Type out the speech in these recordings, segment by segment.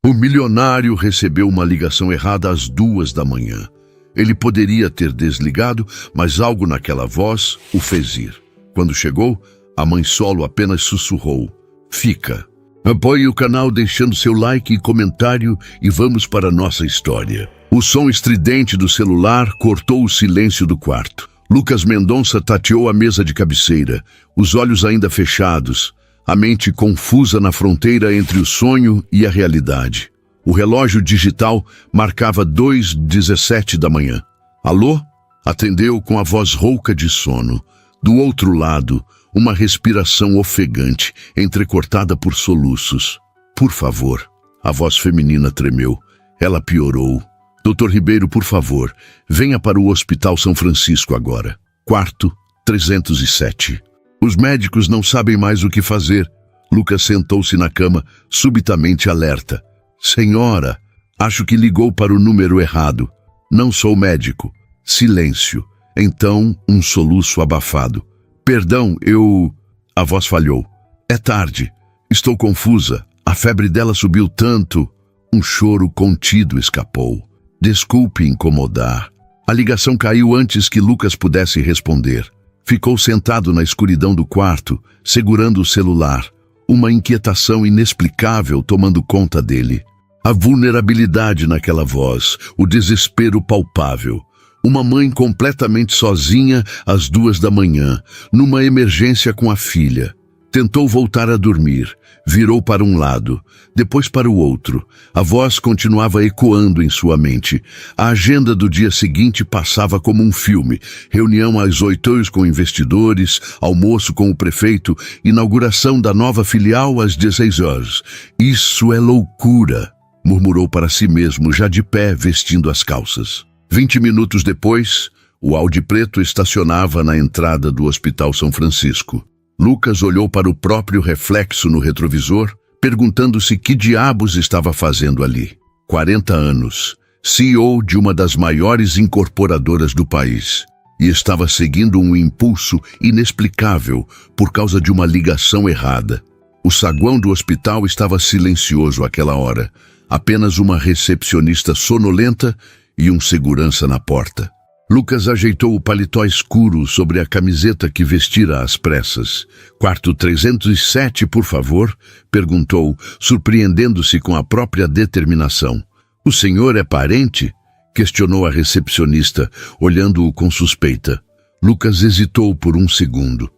O milionário recebeu uma ligação errada às 2 da manhã. Ele poderia ter desligado, mas algo naquela voz o fez ir. Quando chegou, a mãe solo apenas sussurrou: "Fica." Apoie o canal deixando seu like e comentário e vamos para a nossa história. O som estridente do celular cortou o silêncio do quarto. Lucas Mendonça tateou a mesa de cabeceira, os olhos ainda fechados, a mente confusa na fronteira entre o sonho e a realidade. O relógio digital marcava 2h17 da manhã. "Alô?" Atendeu com a voz rouca de sono. Do outro lado, uma respiração ofegante, entrecortada por soluços. "Por favor." A voz feminina tremeu. Ela piorou. "Dr. Ribeiro, por favor, venha para o Hospital São Francisco agora. Quarto 307. Os médicos não sabem mais o que fazer." Lucas sentou-se na cama, subitamente alerta. "Senhora, acho que ligou para o número errado. Não sou médico." Silêncio. Então, um soluço abafado. "Perdão, eu..." A voz falhou. "É tarde. Estou confusa. A febre dela subiu tanto." Um choro contido escapou. "Desculpe incomodar." A ligação caiu antes que Lucas pudesse responder. Ficou sentado na escuridão do quarto, segurando o celular. Uma inquietação inexplicável tomando conta dele. A vulnerabilidade naquela voz, o desespero palpável. Uma mãe completamente sozinha às 2 da manhã, numa emergência com a filha. Tentou voltar a dormir, virou para um lado, depois para o outro. A voz continuava ecoando em sua mente. A agenda do dia seguinte passava como um filme. Reunião às 8h com investidores, almoço com o prefeito, inauguração da nova filial às 16h. "Isso é loucura", murmurou para si mesmo, já de pé, vestindo as calças. 20 minutos depois, o Audi preto estacionava na entrada do Hospital São Francisco. Lucas olhou para o próprio reflexo no retrovisor, perguntando-se que diabos estava fazendo ali. 40 anos, CEO de uma das maiores incorporadoras do país, e estava seguindo um impulso inexplicável por causa de uma ligação errada. O saguão do hospital estava silencioso àquela hora, apenas uma recepcionista sonolenta e um segurança na porta. Lucas ajeitou o paletó escuro sobre a camiseta que vestira às pressas. "Quarto 307, por favor?" perguntou, surpreendendo-se com a própria determinação. "O senhor é parente?" questionou a recepcionista, olhando-o com suspeita. Lucas hesitou por um segundo.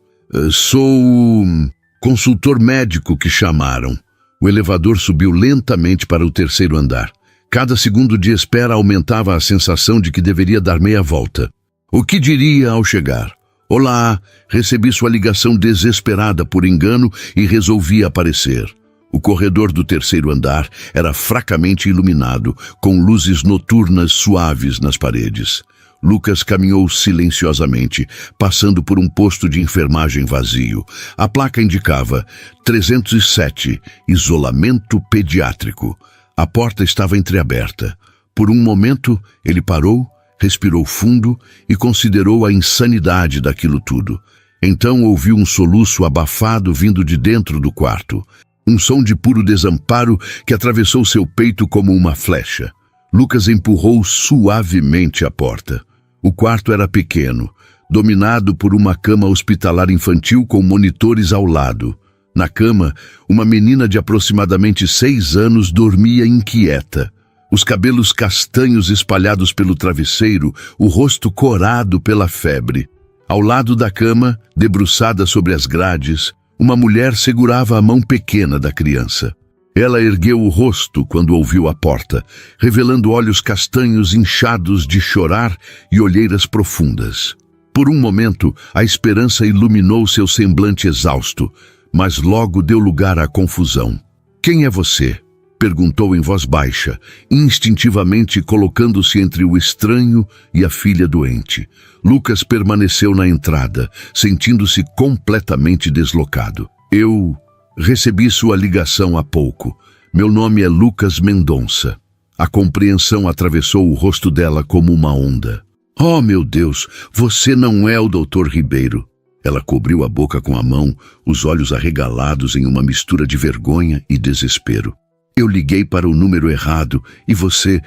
Sou o consultor médico que chamaram." O elevador subiu lentamente para o 3º andar. Cada segundo de espera aumentava a sensação de que deveria dar meia volta. O que diria ao chegar? "Olá, recebi sua ligação desesperada por engano e resolvi aparecer." O corredor do 3º andar era fracamente iluminado, com luzes noturnas suaves nas paredes. Lucas caminhou silenciosamente, passando por um posto de enfermagem vazio. A placa indicava 307, isolamento pediátrico. A porta estava entreaberta. Por um momento, ele parou, respirou fundo e considerou a insanidade daquilo tudo. Então ouviu um soluço abafado vindo de dentro do quarto. Um som de puro desamparo que atravessou seu peito como uma flecha. Lucas empurrou suavemente a porta. O quarto era pequeno, dominado por uma cama hospitalar infantil com monitores ao lado. Na cama, uma menina de aproximadamente 6 anos dormia inquieta. Os cabelos castanhos espalhados pelo travesseiro, o rosto corado pela febre. Ao lado da cama, debruçada sobre as grades, uma mulher segurava a mão pequena da criança. Ela ergueu o rosto quando ouviu a porta, revelando olhos castanhos inchados de chorar e olheiras profundas. Por um momento, a esperança iluminou seu semblante exausto, mas logo deu lugar à confusão. "Quem é você?" perguntou em voz baixa, instintivamente colocando-se entre o estranho e a filha doente. Lucas permaneceu na entrada, sentindo-se completamente deslocado. "Eu recebi sua ligação há pouco. Meu nome é Lucas Mendonça." A compreensão atravessou o rosto dela como uma onda. "Oh, meu Deus, você não é o Dr. Ribeiro." Ela cobriu a boca com a mão, os olhos arregalados em uma mistura de vergonha e desespero. Eu liguei para o número errado e você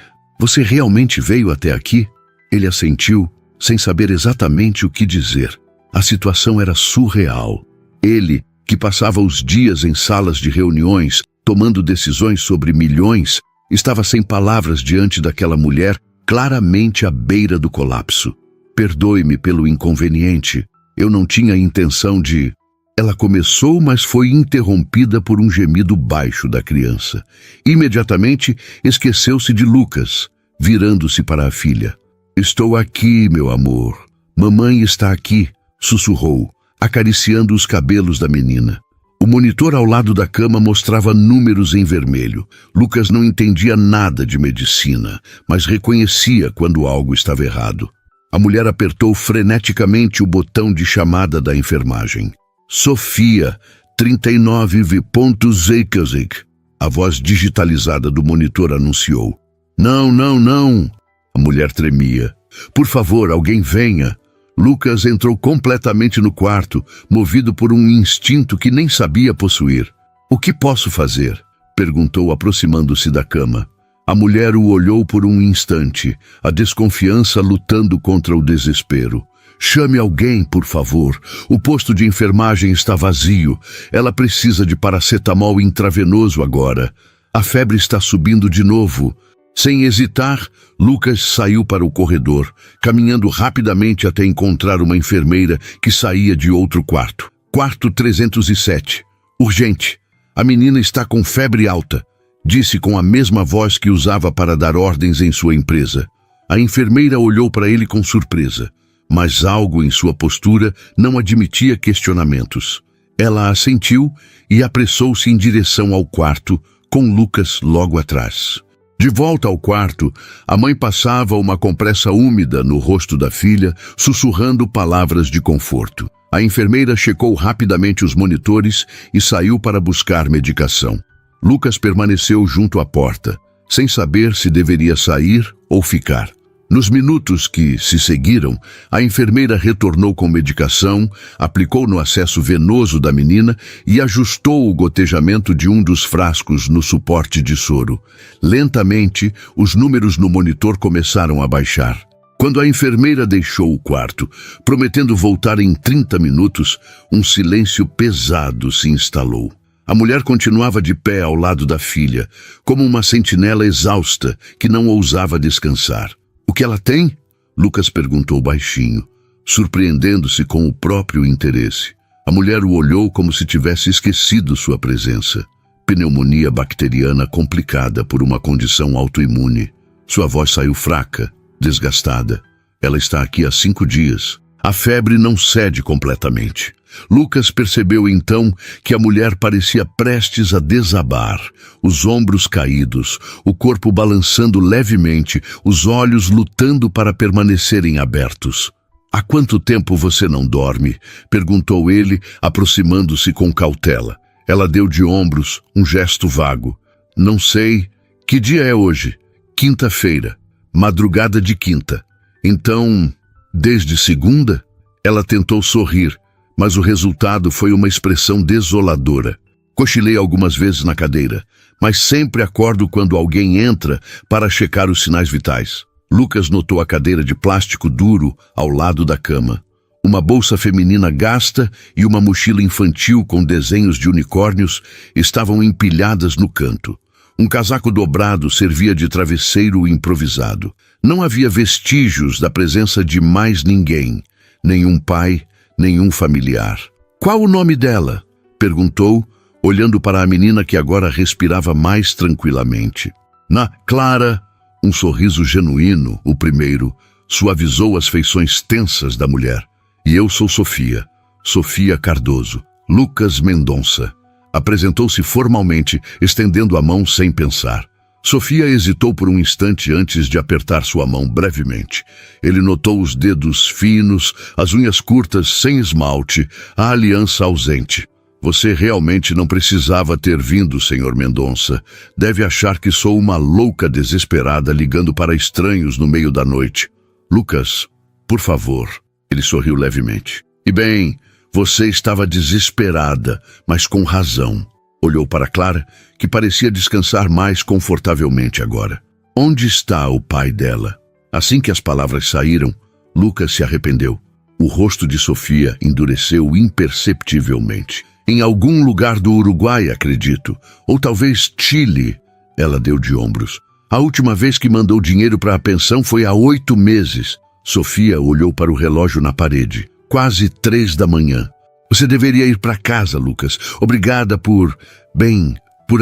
realmente veio até aqui? Ele assentiu, sem saber exatamente o que dizer. A situação era surreal. Ele, que passava os dias em salas de reuniões, tomando decisões sobre milhões, estava sem palavras diante daquela mulher, claramente à beira do colapso. Perdoe-me pelo inconveniente. Eu não tinha intenção de... Ela começou, mas foi interrompida por um gemido baixo da criança. Imediatamente, esqueceu-se de Lucas, virando-se para a filha. Estou aqui, meu amor. Mamãe está aqui, sussurrou, acariciando os cabelos da menina. O monitor ao lado da cama mostrava números em vermelho. Lucas não entendia nada de medicina, mas reconhecia quando algo estava errado. A mulher apertou freneticamente o botão de chamada da enfermagem. Sofia, 39,0. A voz digitalizada do monitor anunciou. Não, não, não. A mulher tremia. Por favor, alguém venha. Lucas entrou completamente no quarto, movido por um instinto que nem sabia possuir. O que posso fazer? Perguntou, aproximando-se da cama. A mulher o olhou por um instante, a desconfiança lutando contra o desespero. Chame alguém, por favor. O posto de enfermagem está vazio. Ela precisa de paracetamol intravenoso agora. A febre está subindo de novo. Sem hesitar, Lucas saiu para o corredor, caminhando rapidamente até encontrar uma enfermeira que saía de outro quarto. Quarto 307. Urgente. A menina está com febre alta, disse com a mesma voz que usava para dar ordens em sua empresa. A enfermeira olhou para ele com surpresa, mas algo em sua postura não admitia questionamentos. Ela assentiu e apressou-se em direção ao quarto, com Lucas logo atrás. De volta ao quarto, a mãe passava uma compressa úmida no rosto da filha, sussurrando palavras de conforto. A enfermeira checou rapidamente os monitores e saiu para buscar medicação. Lucas permaneceu junto à porta, sem saber se deveria sair ou ficar. Nos minutos que se seguiram, a enfermeira retornou com medicação, aplicou no acesso venoso da menina e ajustou o gotejamento de um dos frascos no suporte de soro. Lentamente, os números no monitor começaram a baixar. Quando a enfermeira deixou o quarto, prometendo voltar em 30 minutos, um silêncio pesado se instalou. A mulher continuava de pé ao lado da filha, como uma sentinela exausta que não ousava descansar. O que ela tem? Lucas perguntou baixinho, surpreendendo-se com o próprio interesse. A mulher o olhou como se tivesse esquecido sua presença. Pneumonia bacteriana complicada por uma condição autoimune. Sua voz saiu fraca, desgastada. Ela está aqui há 5 dias. A febre não cede completamente. Lucas percebeu então que a mulher parecia prestes a desabar, os ombros caídos, o corpo balançando levemente, os olhos lutando para permanecerem abertos. Há quanto tempo você não dorme? Perguntou ele, aproximando-se com cautela. Ela deu de ombros, um gesto vago. Não sei. Que dia é hoje? Quinta-feira. Madrugada de quinta. Então, desde segunda? Ela tentou sorrir, mas o resultado foi uma expressão desoladora. Cochilei algumas vezes na cadeira, mas sempre acordo quando alguém entra para checar os sinais vitais. Lucas notou a cadeira de plástico duro ao lado da cama. Uma bolsa feminina gasta e uma mochila infantil com desenhos de unicórnios estavam empilhadas no canto. Um casaco dobrado servia de travesseiro improvisado. Não havia vestígios da presença de mais ninguém, nenhum pai, nenhum familiar. Qual o nome dela? Perguntou, olhando para a menina que agora respirava mais tranquilamente. Clara, um sorriso genuíno, o primeiro, suavizou as feições tensas da mulher. E eu sou Sofia, Sofia Cardoso. Lucas Mendonça. Apresentou-se formalmente, estendendo a mão sem pensar. Sofia hesitou por um instante antes de apertar sua mão brevemente. Ele notou os dedos finos, as unhas curtas sem esmalte, a aliança ausente. Você realmente não precisava ter vindo, Sr. Mendonça. Deve achar que sou uma louca desesperada ligando para estranhos no meio da noite. Lucas, por favor. Ele sorriu levemente. E bem, você estava desesperada, mas com razão. Olhou para Clara, que parecia descansar mais confortavelmente agora. Onde está o pai dela? Assim que as palavras saíram, Lucas se arrependeu. O rosto de Sofia endureceu imperceptivelmente. Em algum lugar do Uruguai, acredito. Ou talvez Chile. Ela deu de ombros. A última vez que mandou dinheiro para a pensão foi há 8 meses. Sofia olhou para o relógio na parede. Quase 3 da manhã. Você deveria ir para casa, Lucas. Obrigada por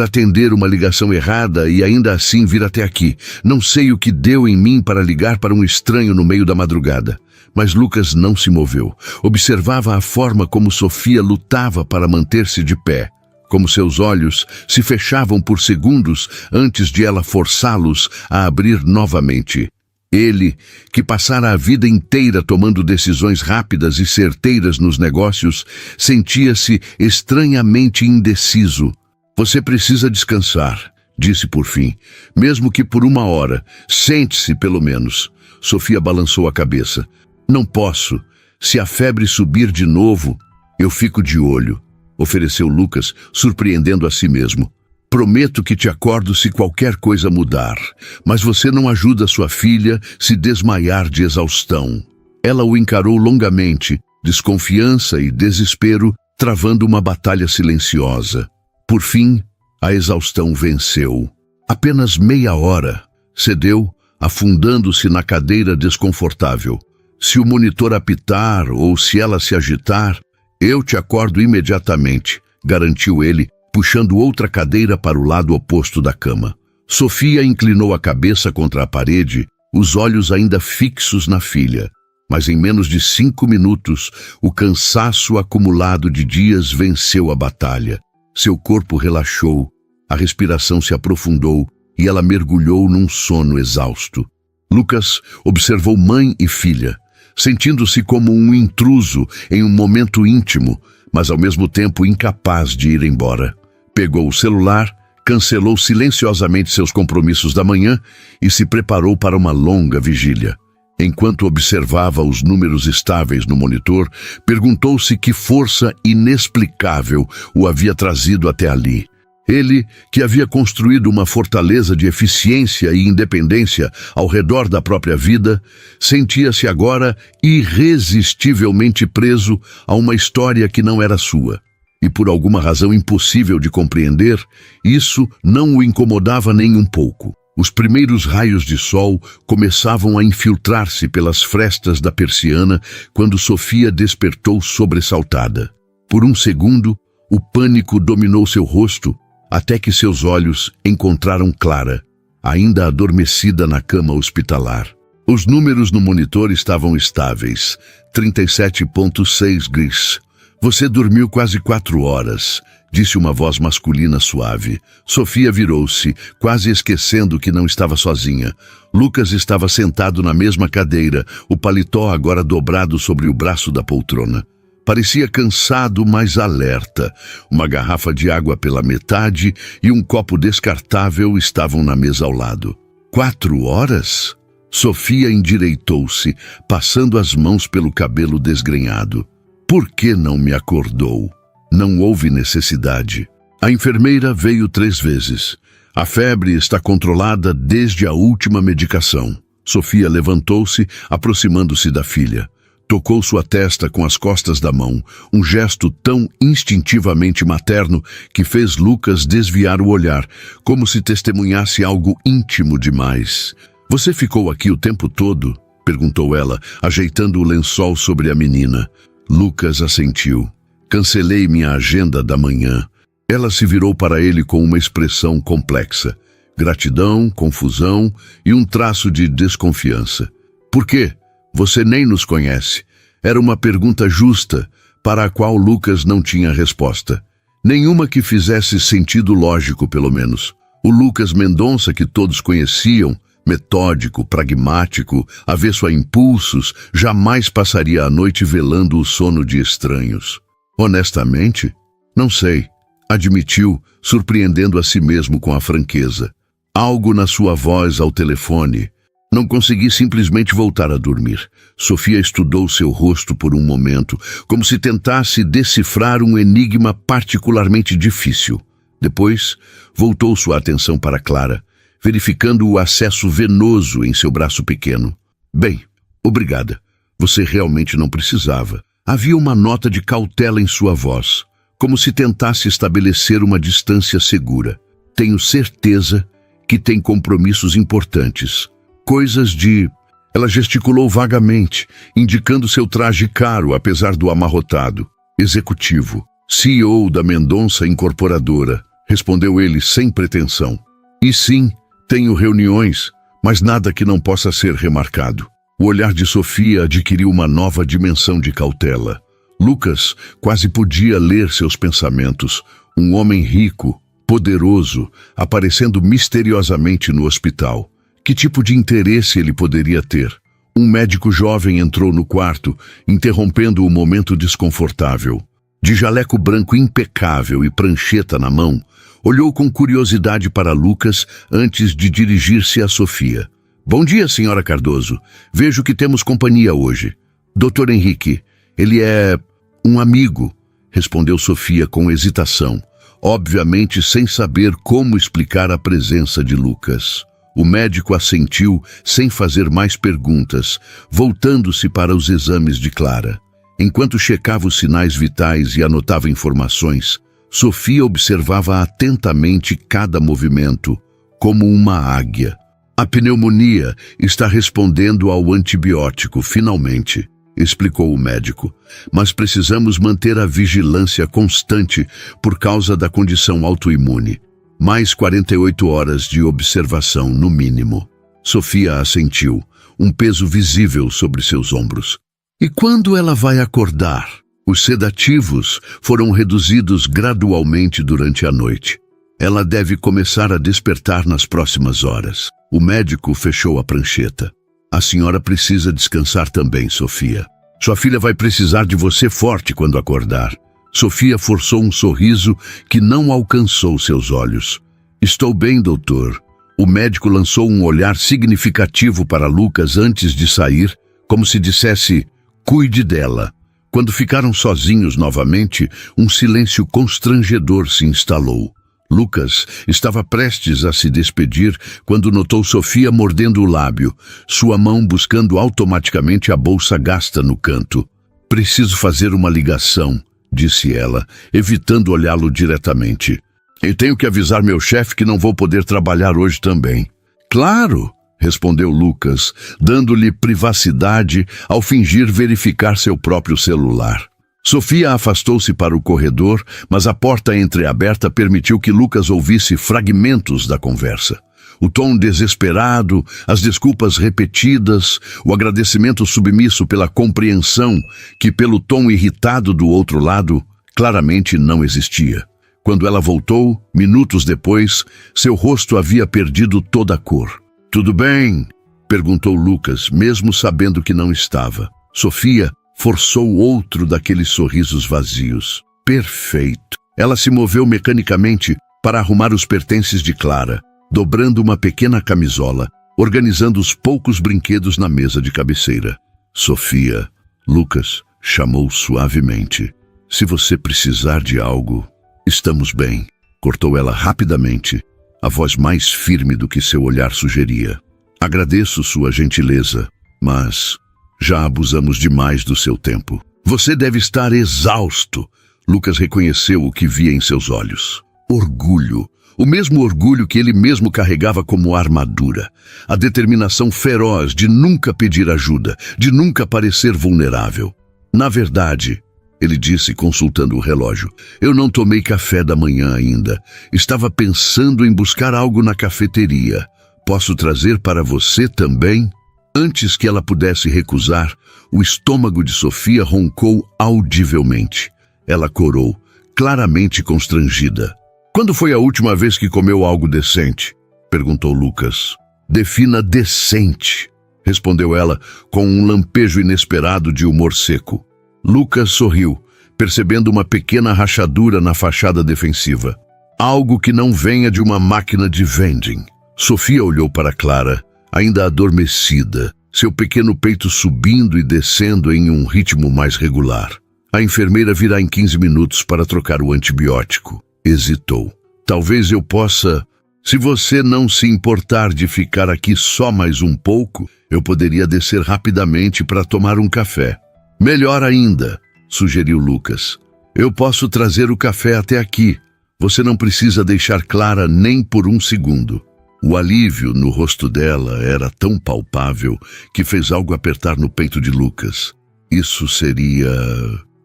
atender uma ligação errada e ainda assim vir até aqui. Não sei o que deu em mim para ligar para um estranho no meio da madrugada. Mas Lucas não se moveu. Observava a forma como Sofia lutava para manter-se de pé. Como seus olhos se fechavam por segundos antes de ela forçá-los a abrir novamente. Ele, que passara a vida inteira tomando decisões rápidas e certeiras nos negócios, sentia-se estranhamente indeciso. Você precisa descansar, disse por fim, mesmo que por 1 hora. Sente-se, pelo menos. Sofia balançou a cabeça. Não posso. Se a febre subir de novo, eu fico de olho, ofereceu Lucas, surpreendendo a si mesmo. Prometo que te acordo se qualquer coisa mudar, mas você não ajuda sua filha se desmaiar de exaustão. Ela o encarou longamente, desconfiança e desespero, travando uma batalha silenciosa. Por fim, a exaustão venceu. Apenas meia hora. Cedeu, afundando-se na cadeira desconfortável. Se o monitor apitar ou se ela se agitar, eu te acordo imediatamente, garantiu ele, puxando outra cadeira para o lado oposto da cama. Sofia inclinou a cabeça contra a parede, os olhos ainda fixos na filha. Mas em menos de 5 minutos, o cansaço acumulado de dias venceu a batalha. Seu corpo relaxou, a respiração se aprofundou e ela mergulhou num sono exausto. Lucas observou mãe e filha, sentindo-se como um intruso em um momento íntimo, mas ao mesmo tempo incapaz de ir embora. Pegou o celular, cancelou silenciosamente seus compromissos da manhã e se preparou para uma longa vigília. Enquanto observava os números estáveis no monitor, perguntou-se que força inexplicável o havia trazido até ali. Ele, que havia construído uma fortaleza de eficiência e independência ao redor da própria vida, sentia-se agora irresistivelmente preso a uma história que não era sua. E por alguma razão impossível de compreender, isso não o incomodava nem um pouco. Os primeiros raios de sol começavam a infiltrar-se pelas frestas da persiana quando Sofia despertou sobressaltada. Por um segundo, o pânico dominou seu rosto, até que seus olhos encontraram Clara, ainda adormecida na cama hospitalar. Os números no monitor estavam estáveis, 37,6 Gris. Você dormiu quase 4 horas, disse uma voz masculina suave. Sofia virou-se, quase esquecendo que não estava sozinha. Lucas estava sentado na mesma cadeira, o paletó agora dobrado sobre o braço da poltrona. Parecia cansado, mas alerta. Uma garrafa de água pela metade e um copo descartável estavam na mesa ao lado. 4 horas? Sofia endireitou-se, passando as mãos pelo cabelo desgrenhado. Por que não me acordou? Não houve necessidade. A enfermeira veio 3 vezes. A febre está controlada desde a última medicação. Sofia levantou-se, aproximando-se da filha. Tocou sua testa com as costas da mão, um gesto tão instintivamente materno que fez Lucas desviar o olhar, como se testemunhasse algo íntimo demais. Você ficou aqui o tempo todo? Perguntou ela, ajeitando o lençol sobre a menina. Lucas assentiu. Cancelei minha agenda da manhã. Ela se virou para ele com uma expressão complexa. Gratidão, confusão e um traço de desconfiança. Por quê? Você nem nos conhece. Era uma pergunta justa, para a qual Lucas não tinha resposta. Nenhuma que fizesse sentido lógico, pelo menos. O Lucas Mendonça que todos conheciam, metódico, pragmático, avesso a impulsos, jamais passaria a noite velando o sono de estranhos. Honestamente, não sei, admitiu, surpreendendo a si mesmo com a franqueza. Algo na sua voz ao telefone. Não consegui simplesmente voltar a dormir. Sofia estudou seu rosto por um momento, como se tentasse decifrar um enigma particularmente difícil. Depois, voltou sua atenção para Clara, verificando o acesso venoso em seu braço pequeno. Bem, obrigada. Você realmente não precisava. Havia uma nota de cautela em sua voz, como se tentasse estabelecer uma distância segura. Tenho certeza que tem compromissos importantes. Coisas de... Ela gesticulou vagamente, indicando seu traje caro, apesar do amarrotado. Executivo, CEO da Mendonça Incorporadora, respondeu ele sem pretensão. E sim, tenho reuniões, mas nada que não possa ser remarcado. O olhar de Sofia adquiriu uma nova dimensão de cautela. Lucas quase podia ler seus pensamentos. Um homem rico, poderoso, aparecendo misteriosamente no hospital. Que tipo de interesse ele poderia ter? Um médico jovem entrou no quarto, interrompendo o momento desconfortável. De jaleco branco impecável e prancheta na mão, olhou com curiosidade para Lucas antes de dirigir-se a Sofia. Bom dia, senhora Cardoso. Vejo que temos companhia hoje. Doutor Henrique, ele é um amigo, respondeu Sofia com hesitação, obviamente sem saber como explicar a presença de Lucas. O médico assentiu sem fazer mais perguntas, voltando-se para os exames de Clara. Enquanto checava os sinais vitais e anotava informações, Sofia observava atentamente cada movimento, como uma águia. A pneumonia está respondendo ao antibiótico, finalmente, explicou o médico. Mas precisamos manter a vigilância constante por causa da condição autoimune. Mais 48 horas de observação, no mínimo. Sofia assentiu, um peso visível sobre seus ombros. E quando ela vai acordar? Os sedativos foram reduzidos gradualmente durante a noite. Ela deve começar a despertar nas próximas horas. O médico fechou a prancheta. A senhora precisa descansar também, Sofia. Sua filha vai precisar de você forte quando acordar. Sofia forçou um sorriso que não alcançou seus olhos. Estou bem, doutor. O médico lançou um olhar significativo para Lucas antes de sair, como se dissesse, cuide dela. Quando ficaram sozinhos novamente, um silêncio constrangedor se instalou. Lucas estava prestes a se despedir quando notou Sofia mordendo o lábio, sua mão buscando automaticamente a bolsa gasta no canto. Preciso fazer uma ligação, disse ela, evitando olhá-lo diretamente. Eu tenho que avisar meu chefe que não vou poder trabalhar hoje também. Claro, respondeu Lucas, dando-lhe privacidade ao fingir verificar seu próprio celular. Sofia afastou-se para o corredor, mas a porta entreaberta permitiu que Lucas ouvisse fragmentos da conversa. O tom desesperado, as desculpas repetidas, o agradecimento submisso pela compreensão que, pelo tom irritado do outro lado, claramente não existia. Quando ela voltou, minutos depois, seu rosto havia perdido toda a cor. Tudo bem? Perguntou Lucas, mesmo sabendo que não estava. Sofia forçou outro daqueles sorrisos vazios. Perfeito. Ela se moveu mecanicamente para arrumar os pertences de Clara, dobrando uma pequena camisola, organizando os poucos brinquedos na mesa de cabeceira. Sofia, Lucas chamou suavemente. Se você precisar de algo, estamos bem. Cortou ela rapidamente, a voz mais firme do que seu olhar sugeria. Agradeço sua gentileza, mas já abusamos demais do seu tempo. Você deve estar exausto. Lucas reconheceu o que via em seus olhos. Orgulho. O mesmo orgulho que ele mesmo carregava como armadura. A determinação feroz de nunca pedir ajuda, de nunca parecer vulnerável. Na verdade, ele disse consultando o relógio, eu não tomei café da manhã ainda. Estava pensando em buscar algo na cafeteria. Posso trazer para você também? Antes que ela pudesse recusar, o estômago de Sofia roncou audivelmente. Ela corou, claramente constrangida. Quando foi a última vez que comeu algo decente? Perguntou Lucas. Defina decente, respondeu ela com um lampejo inesperado de humor seco. Lucas sorriu, percebendo uma pequena rachadura na fachada defensiva. Algo que não venha de uma máquina de vending. Sofia olhou para Clara, ainda adormecida, seu pequeno peito subindo e descendo em um ritmo mais regular. A enfermeira virá em 15 minutos para trocar o antibiótico. Hesitou. Talvez eu possa... Se você não se importar de ficar aqui só mais um pouco, eu poderia descer rapidamente para tomar um café. Melhor ainda, sugeriu Lucas. Eu posso trazer o café até aqui. Você não precisa deixar Clara nem por um segundo. O alívio no rosto dela era tão palpável que fez algo apertar no peito de Lucas. Isso seria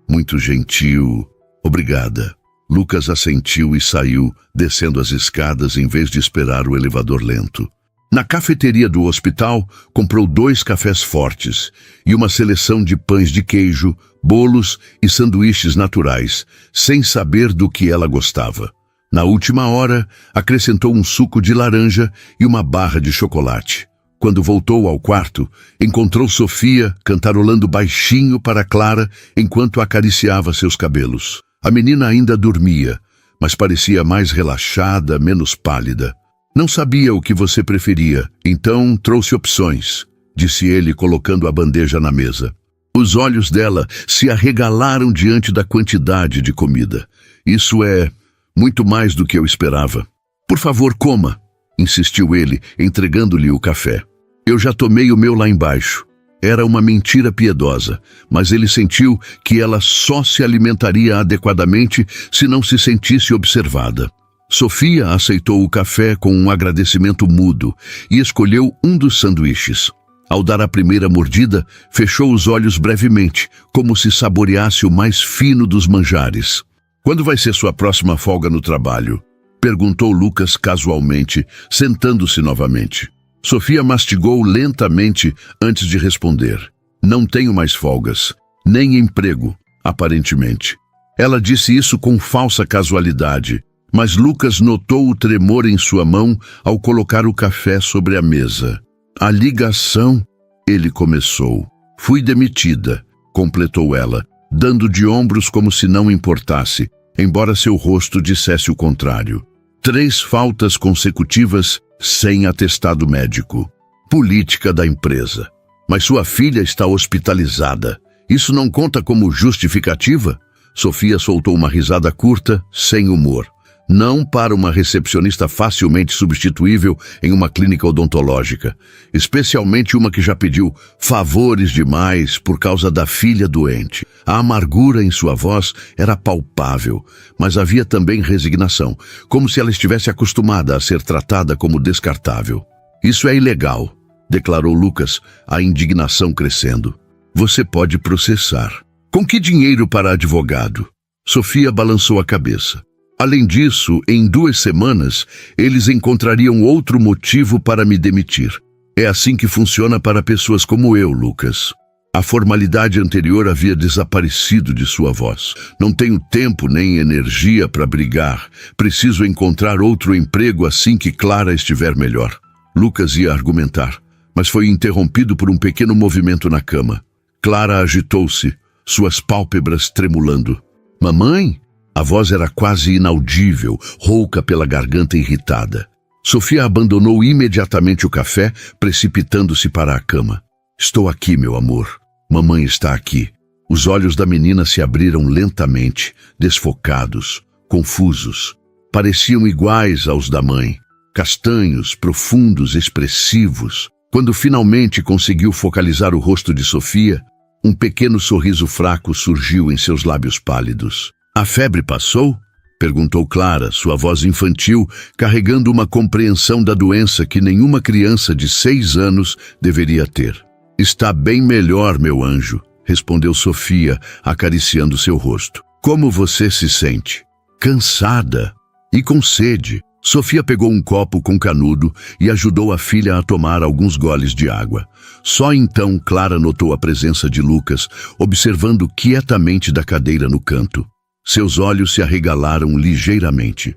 muito gentil. Obrigada. Lucas assentiu e saiu, descendo as escadas em vez de esperar o elevador lento. Na cafeteria do hospital, comprou 2 cafés fortes e uma seleção de pães de queijo, bolos e sanduíches naturais, sem saber do que ela gostava. Na última hora, acrescentou um suco de laranja e uma barra de chocolate. Quando voltou ao quarto, encontrou Sofia cantarolando baixinho para Clara enquanto acariciava seus cabelos. A menina ainda dormia, mas parecia mais relaxada, menos pálida. Não sabia o que você preferia, então trouxe opções, disse ele colocando a bandeja na mesa. Os olhos dela se arregalaram diante da quantidade de comida. Isso é muito mais do que eu esperava. Por favor, coma, insistiu ele, entregando-lhe o café. Eu já tomei o meu lá embaixo. Era uma mentira piedosa, mas ele sentiu que ela só se alimentaria adequadamente se não se sentisse observada. Sofia aceitou o café com um agradecimento mudo e escolheu um dos sanduíches. Ao dar a primeira mordida, fechou os olhos brevemente, como se saboreasse o mais fino dos manjares. Quando vai ser sua próxima folga no trabalho? Perguntou Lucas casualmente, sentando-se novamente. Sofia mastigou lentamente antes de responder. Não tenho mais folgas, nem emprego, aparentemente. Ela disse isso com falsa casualidade, mas Lucas notou o tremor em sua mão ao colocar o café sobre a mesa. A ligação, ele começou. Fui demitida, completou ela, dando de ombros como se não importasse, embora seu rosto dissesse o contrário. 3 faltas consecutivas sem atestado médico. Política da empresa. Mas sua filha está hospitalizada. Isso não conta como justificativa? Sofia soltou uma risada curta, sem humor. Não para uma recepcionista facilmente substituível em uma clínica odontológica, especialmente uma que já pediu favores demais por causa da filha doente. A amargura em sua voz era palpável, mas havia também resignação, como se ela estivesse acostumada a ser tratada como descartável. Isso é ilegal, declarou Lucas, a indignação crescendo. Você pode processar. Com que dinheiro para advogado? Sofia balançou a cabeça. Além disso, em 2 semanas, eles encontrariam outro motivo para me demitir. É assim que funciona para pessoas como eu, Lucas. A formalidade anterior havia desaparecido de sua voz. Não tenho tempo nem energia para brigar. Preciso encontrar outro emprego assim que Clara estiver melhor. Lucas ia argumentar, mas foi interrompido por um pequeno movimento na cama. Clara agitou-se, suas pálpebras tremulando. Mamãe? A voz era quase inaudível, rouca pela garganta irritada. Sofia abandonou imediatamente o café, precipitando-se para a cama. Estou aqui, meu amor. Mamãe está aqui. Os olhos da menina se abriram lentamente, desfocados, confusos. Pareciam iguais aos da mãe. Castanhos, profundos, expressivos. Quando finalmente conseguiu focalizar o rosto de Sofia, um pequeno sorriso fraco surgiu em seus lábios pálidos. A febre passou? Perguntou Clara, sua voz infantil, carregando uma compreensão da doença que nenhuma criança de 6 anos deveria ter. Está bem melhor, meu anjo, respondeu Sofia, acariciando seu rosto. Como você se sente? Cansada e com sede. Sofia pegou um copo com canudo e ajudou a filha a tomar alguns goles de água. Só então Clara notou a presença de Lucas, observando quietamente da cadeira no canto. Seus olhos se arregalaram ligeiramente.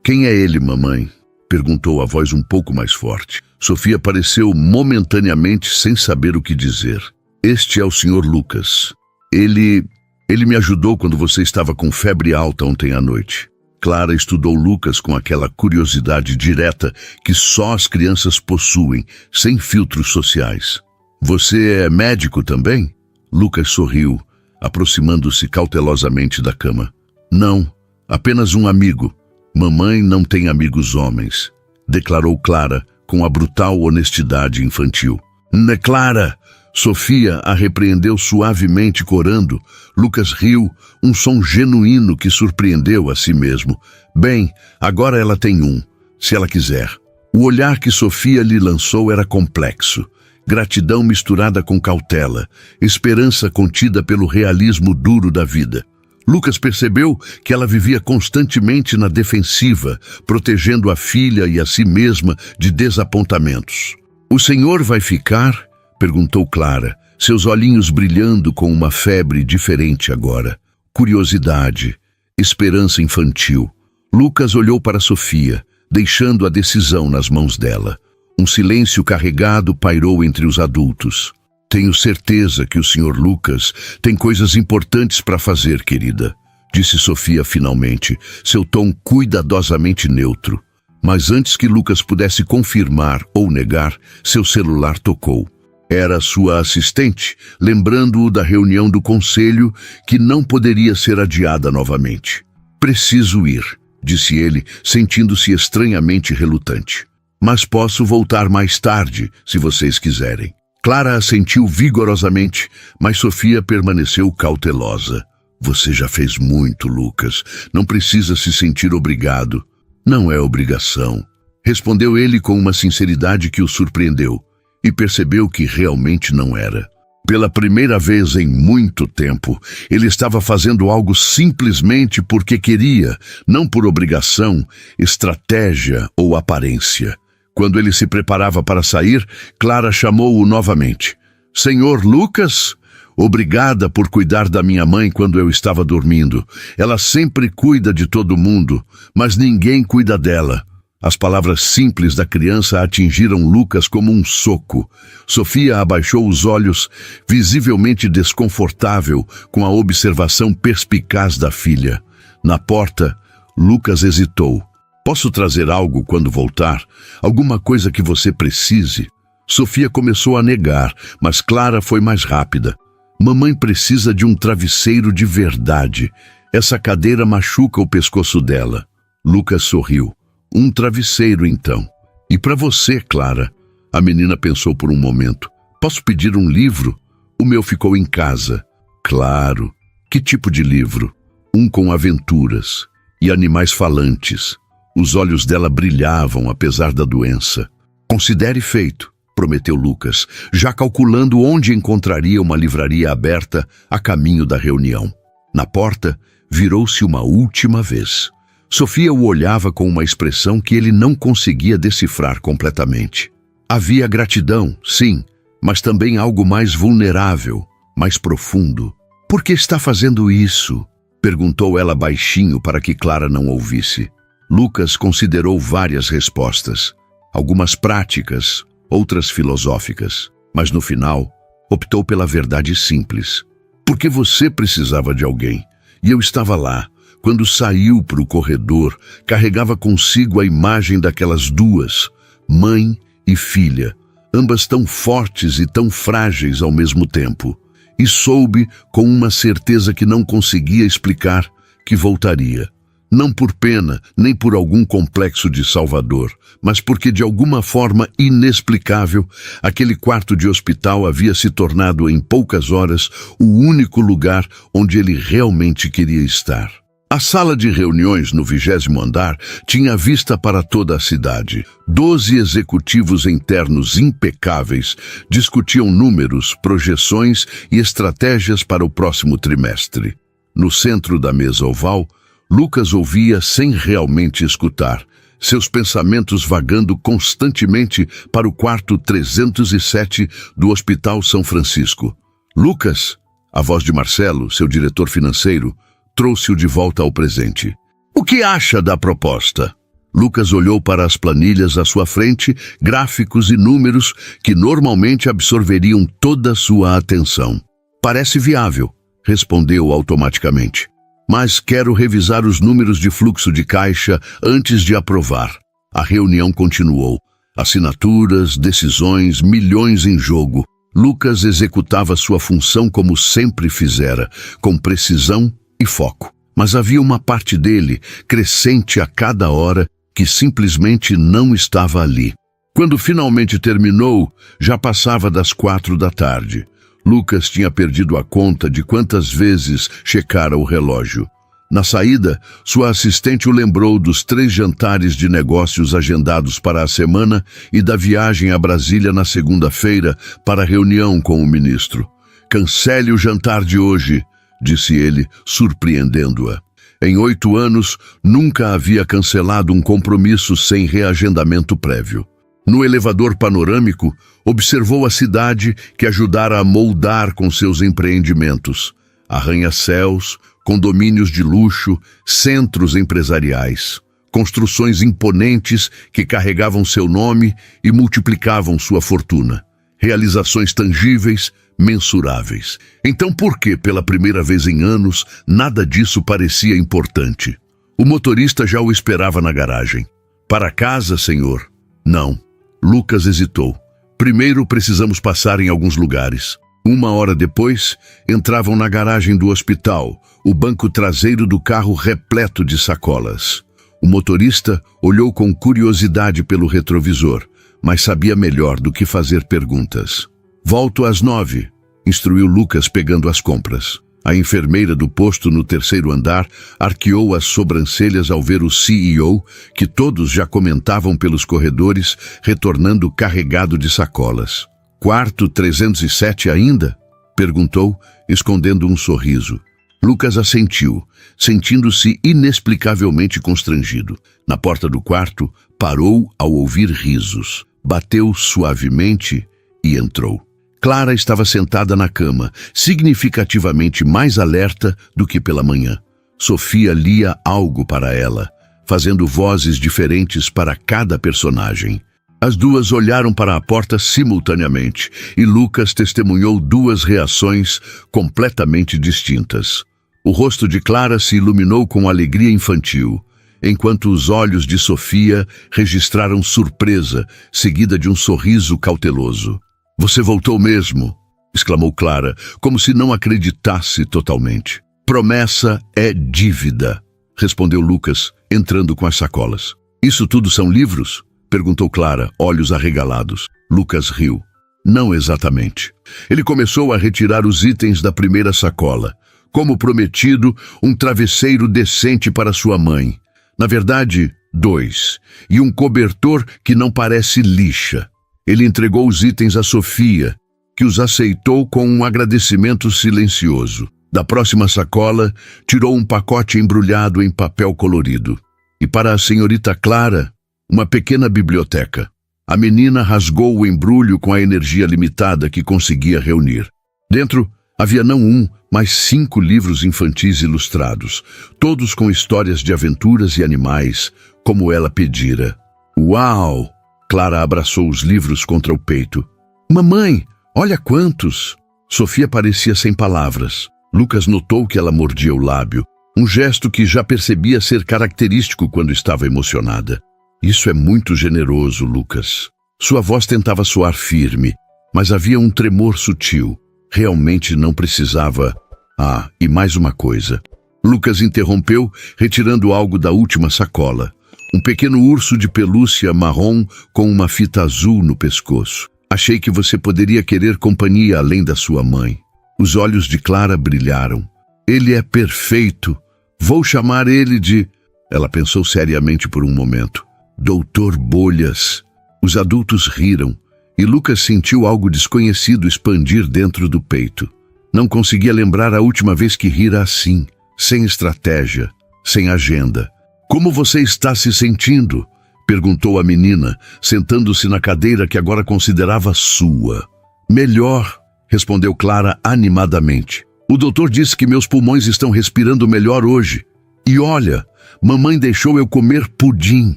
Quem é ele, mamãe? Perguntou a voz um pouco mais forte. Sofia pareceu momentaneamente sem saber o que dizer. Este é o Sr. Lucas. Ele me ajudou quando você estava com febre alta ontem à noite. Clara estudou Lucas com aquela curiosidade direta que só as crianças possuem, sem filtros sociais. Você é médico também? Lucas sorriu, aproximando-se cautelosamente da cama. Não, apenas um amigo. Mamãe não tem amigos homens, declarou Clara com a brutal honestidade infantil. Né, Clara? Sofia a repreendeu suavemente, corando. Lucas riu, um som genuíno que surpreendeu a si mesmo. Bem, agora ela tem um, se ela quiser. O olhar que Sofia lhe lançou era complexo. Gratidão misturada com cautela, esperança contida pelo realismo duro da vida. Lucas percebeu que ela vivia constantemente na defensiva, protegendo a filha e a si mesma de desapontamentos. O senhor vai ficar? Perguntou Clara, seus olhinhos brilhando com uma febre diferente agora. Curiosidade, esperança infantil. Lucas olhou para Sofia, deixando a decisão nas mãos dela. Um silêncio carregado pairou entre os adultos. Tenho certeza que o Sr. Lucas tem coisas importantes para fazer, querida, disse Sofia finalmente, seu tom cuidadosamente neutro. Mas antes que Lucas pudesse confirmar ou negar, seu celular tocou. Era sua assistente, lembrando-o da reunião do conselho que não poderia ser adiada novamente. Preciso ir, disse ele, sentindo-se estranhamente relutante. Mas posso voltar mais tarde, se vocês quiserem. Clara assentiu vigorosamente, mas Sofia permaneceu cautelosa. Você já fez muito, Lucas. Não precisa se sentir obrigado. Não é obrigação, respondeu ele com uma sinceridade que o surpreendeu. E percebeu que realmente não era. Pela primeira vez em muito tempo, ele estava fazendo algo simplesmente porque queria, não por obrigação, estratégia ou aparência. Quando ele se preparava para sair, Clara chamou-o novamente. Senhor Lucas? Obrigada por cuidar da minha mãe quando eu estava dormindo. Ela sempre cuida de todo mundo, mas ninguém cuida dela. As palavras simples da criança atingiram Lucas como um soco. Sofia abaixou os olhos, visivelmente desconfortável com a observação perspicaz da filha. Na porta, Lucas hesitou. Posso trazer algo quando voltar? Alguma coisa que você precise? Sofia começou a negar, mas Clara foi mais rápida. Mamãe precisa de um travesseiro de verdade. Essa cadeira machuca o pescoço dela. Lucas sorriu. Um travesseiro, então. E para você, Clara? A menina pensou por um momento. Posso pedir um livro? O meu ficou em casa. Claro. Que tipo de livro? Um com aventuras e animais falantes. Os olhos dela brilhavam apesar da doença. Considere feito, prometeu Lucas, já calculando onde encontraria uma livraria aberta a caminho da reunião. Na porta, virou-se uma última vez. Sofia o olhava com uma expressão que ele não conseguia decifrar completamente. Havia gratidão, sim, mas também algo mais vulnerável, mais profundo. Por que está fazendo isso? Perguntou ela baixinho para que Clara não ouvisse. Lucas considerou várias respostas, algumas práticas, outras filosóficas, mas no final optou pela verdade simples. Porque você precisava de alguém, e eu estava lá. Quando saiu para o corredor, carregava consigo a imagem daquelas duas, mãe e filha, ambas tão fortes e tão frágeis ao mesmo tempo. E soube, com uma certeza que não conseguia explicar, que voltaria. Não por pena, nem por algum complexo de salvador, mas porque de alguma forma inexplicável, aquele quarto de hospital havia se tornado em poucas horas o único lugar onde ele realmente queria estar. A sala de reuniões no 20º andar tinha vista para toda a cidade. 12 executivos internos impecáveis discutiam números, projeções e estratégias para o próximo trimestre. No centro da mesa oval, Lucas ouvia sem realmente escutar, seus pensamentos vagando constantemente para o quarto 307 do Hospital São Francisco. Lucas, a voz de Marcelo, seu diretor financeiro, trouxe-o de volta ao presente. O que acha da proposta? Lucas olhou para as planilhas à sua frente, gráficos e números que normalmente absorveriam toda a sua atenção. Parece viável, respondeu automaticamente. Mas quero revisar os números de fluxo de caixa antes de aprovar. A reunião continuou. Assinaturas, decisões, milhões em jogo. Lucas executava sua função como sempre fizera, com precisão e foco. Mas havia uma parte dele, crescente a cada hora, que simplesmente não estava ali. Quando finalmente terminou, já passava das 4 da tarde. Lucas tinha perdido a conta de quantas vezes checara o relógio. Na saída, sua assistente o lembrou dos 3 jantares de negócios agendados para a semana e da viagem a Brasília na segunda-feira para a reunião com o ministro. "Cancele o jantar de hoje", disse ele, surpreendendo-a. Em 8 anos, nunca havia cancelado um compromisso sem reagendamento prévio. No elevador panorâmico, observou a cidade que ajudara a moldar com seus empreendimentos. Arranha-céus, condomínios de luxo, centros empresariais, construções imponentes que carregavam seu nome e multiplicavam sua fortuna. Realizações tangíveis, mensuráveis. Então por que, pela primeira vez em anos, nada disso parecia importante? O motorista já o esperava na garagem. "Para casa, senhor?" "Não." Lucas hesitou. "Primeiro precisamos passar em alguns lugares." 1 hora depois, entravam na garagem do hospital, o banco traseiro do carro repleto de sacolas. O motorista olhou com curiosidade pelo retrovisor, mas sabia melhor do que fazer perguntas. "Volto às 9, instruiu Lucas pegando as compras. A enfermeira do posto no 3º andar arqueou as sobrancelhas ao ver o CEO, que todos já comentavam pelos corredores, retornando carregado de sacolas. "Quarto 307 ainda?" perguntou, escondendo um sorriso. Lucas assentiu, sentindo-se inexplicavelmente constrangido. Na porta do quarto, parou ao ouvir risos. Bateu suavemente e entrou. Clara estava sentada na cama, significativamente mais alerta do que pela manhã. Sofia lia algo para ela, fazendo vozes diferentes para cada personagem. As duas olharam para a porta simultaneamente e Lucas testemunhou 2 reações completamente distintas. O rosto de Clara se iluminou com alegria infantil, enquanto os olhos de Sofia registraram surpresa, seguida de um sorriso cauteloso. "Você voltou mesmo?" exclamou Clara, como se não acreditasse totalmente. "Promessa é dívida", respondeu Lucas, entrando com as sacolas. "Isso tudo são livros?" perguntou Clara, olhos arregalados. Lucas riu. "Não exatamente." Ele começou a retirar os itens da primeira sacola. Como prometido, um travesseiro decente para sua mãe. Na verdade, 2. E um cobertor que não parece lixa. Ele entregou os itens a Sofia, que os aceitou com um agradecimento silencioso. Da próxima sacola, tirou um pacote embrulhado em papel colorido. E para a senhorita Clara, uma pequena biblioteca. A menina rasgou o embrulho com a energia limitada que conseguia reunir. Dentro havia não 1, mas 5 livros infantis ilustrados, todos com histórias de aventuras e animais, como ela pedira. "Uau!" Clara abraçou os livros contra o peito. "Mamãe, olha quantos!" Sofia parecia sem palavras. Lucas notou que ela mordia o lábio, um gesto que já percebia ser característico quando estava emocionada. "Isso é muito generoso, Lucas." Sua voz tentava soar firme, mas havia um tremor sutil. Realmente não precisava... "Ah, e mais uma coisa." Lucas interrompeu, retirando algo da última sacola. Um pequeno urso de pelúcia marrom com uma fita azul no pescoço. "Achei que você poderia querer companhia além da sua mãe." Os olhos de Clara brilharam. "Ele é perfeito. Vou chamar ele de..." Ela pensou seriamente por um momento. "Doutor Bolhas." Os adultos riram, e Lucas sentiu algo desconhecido expandir dentro do peito. Não conseguia lembrar a última vez que rira assim, sem estratégia, sem agenda. "Como você está se sentindo?" perguntou a menina, sentando-se na cadeira que agora considerava sua. "Melhor", respondeu Clara animadamente. "O doutor disse que meus pulmões estão respirando melhor hoje. E olha, mamãe deixou eu comer pudim."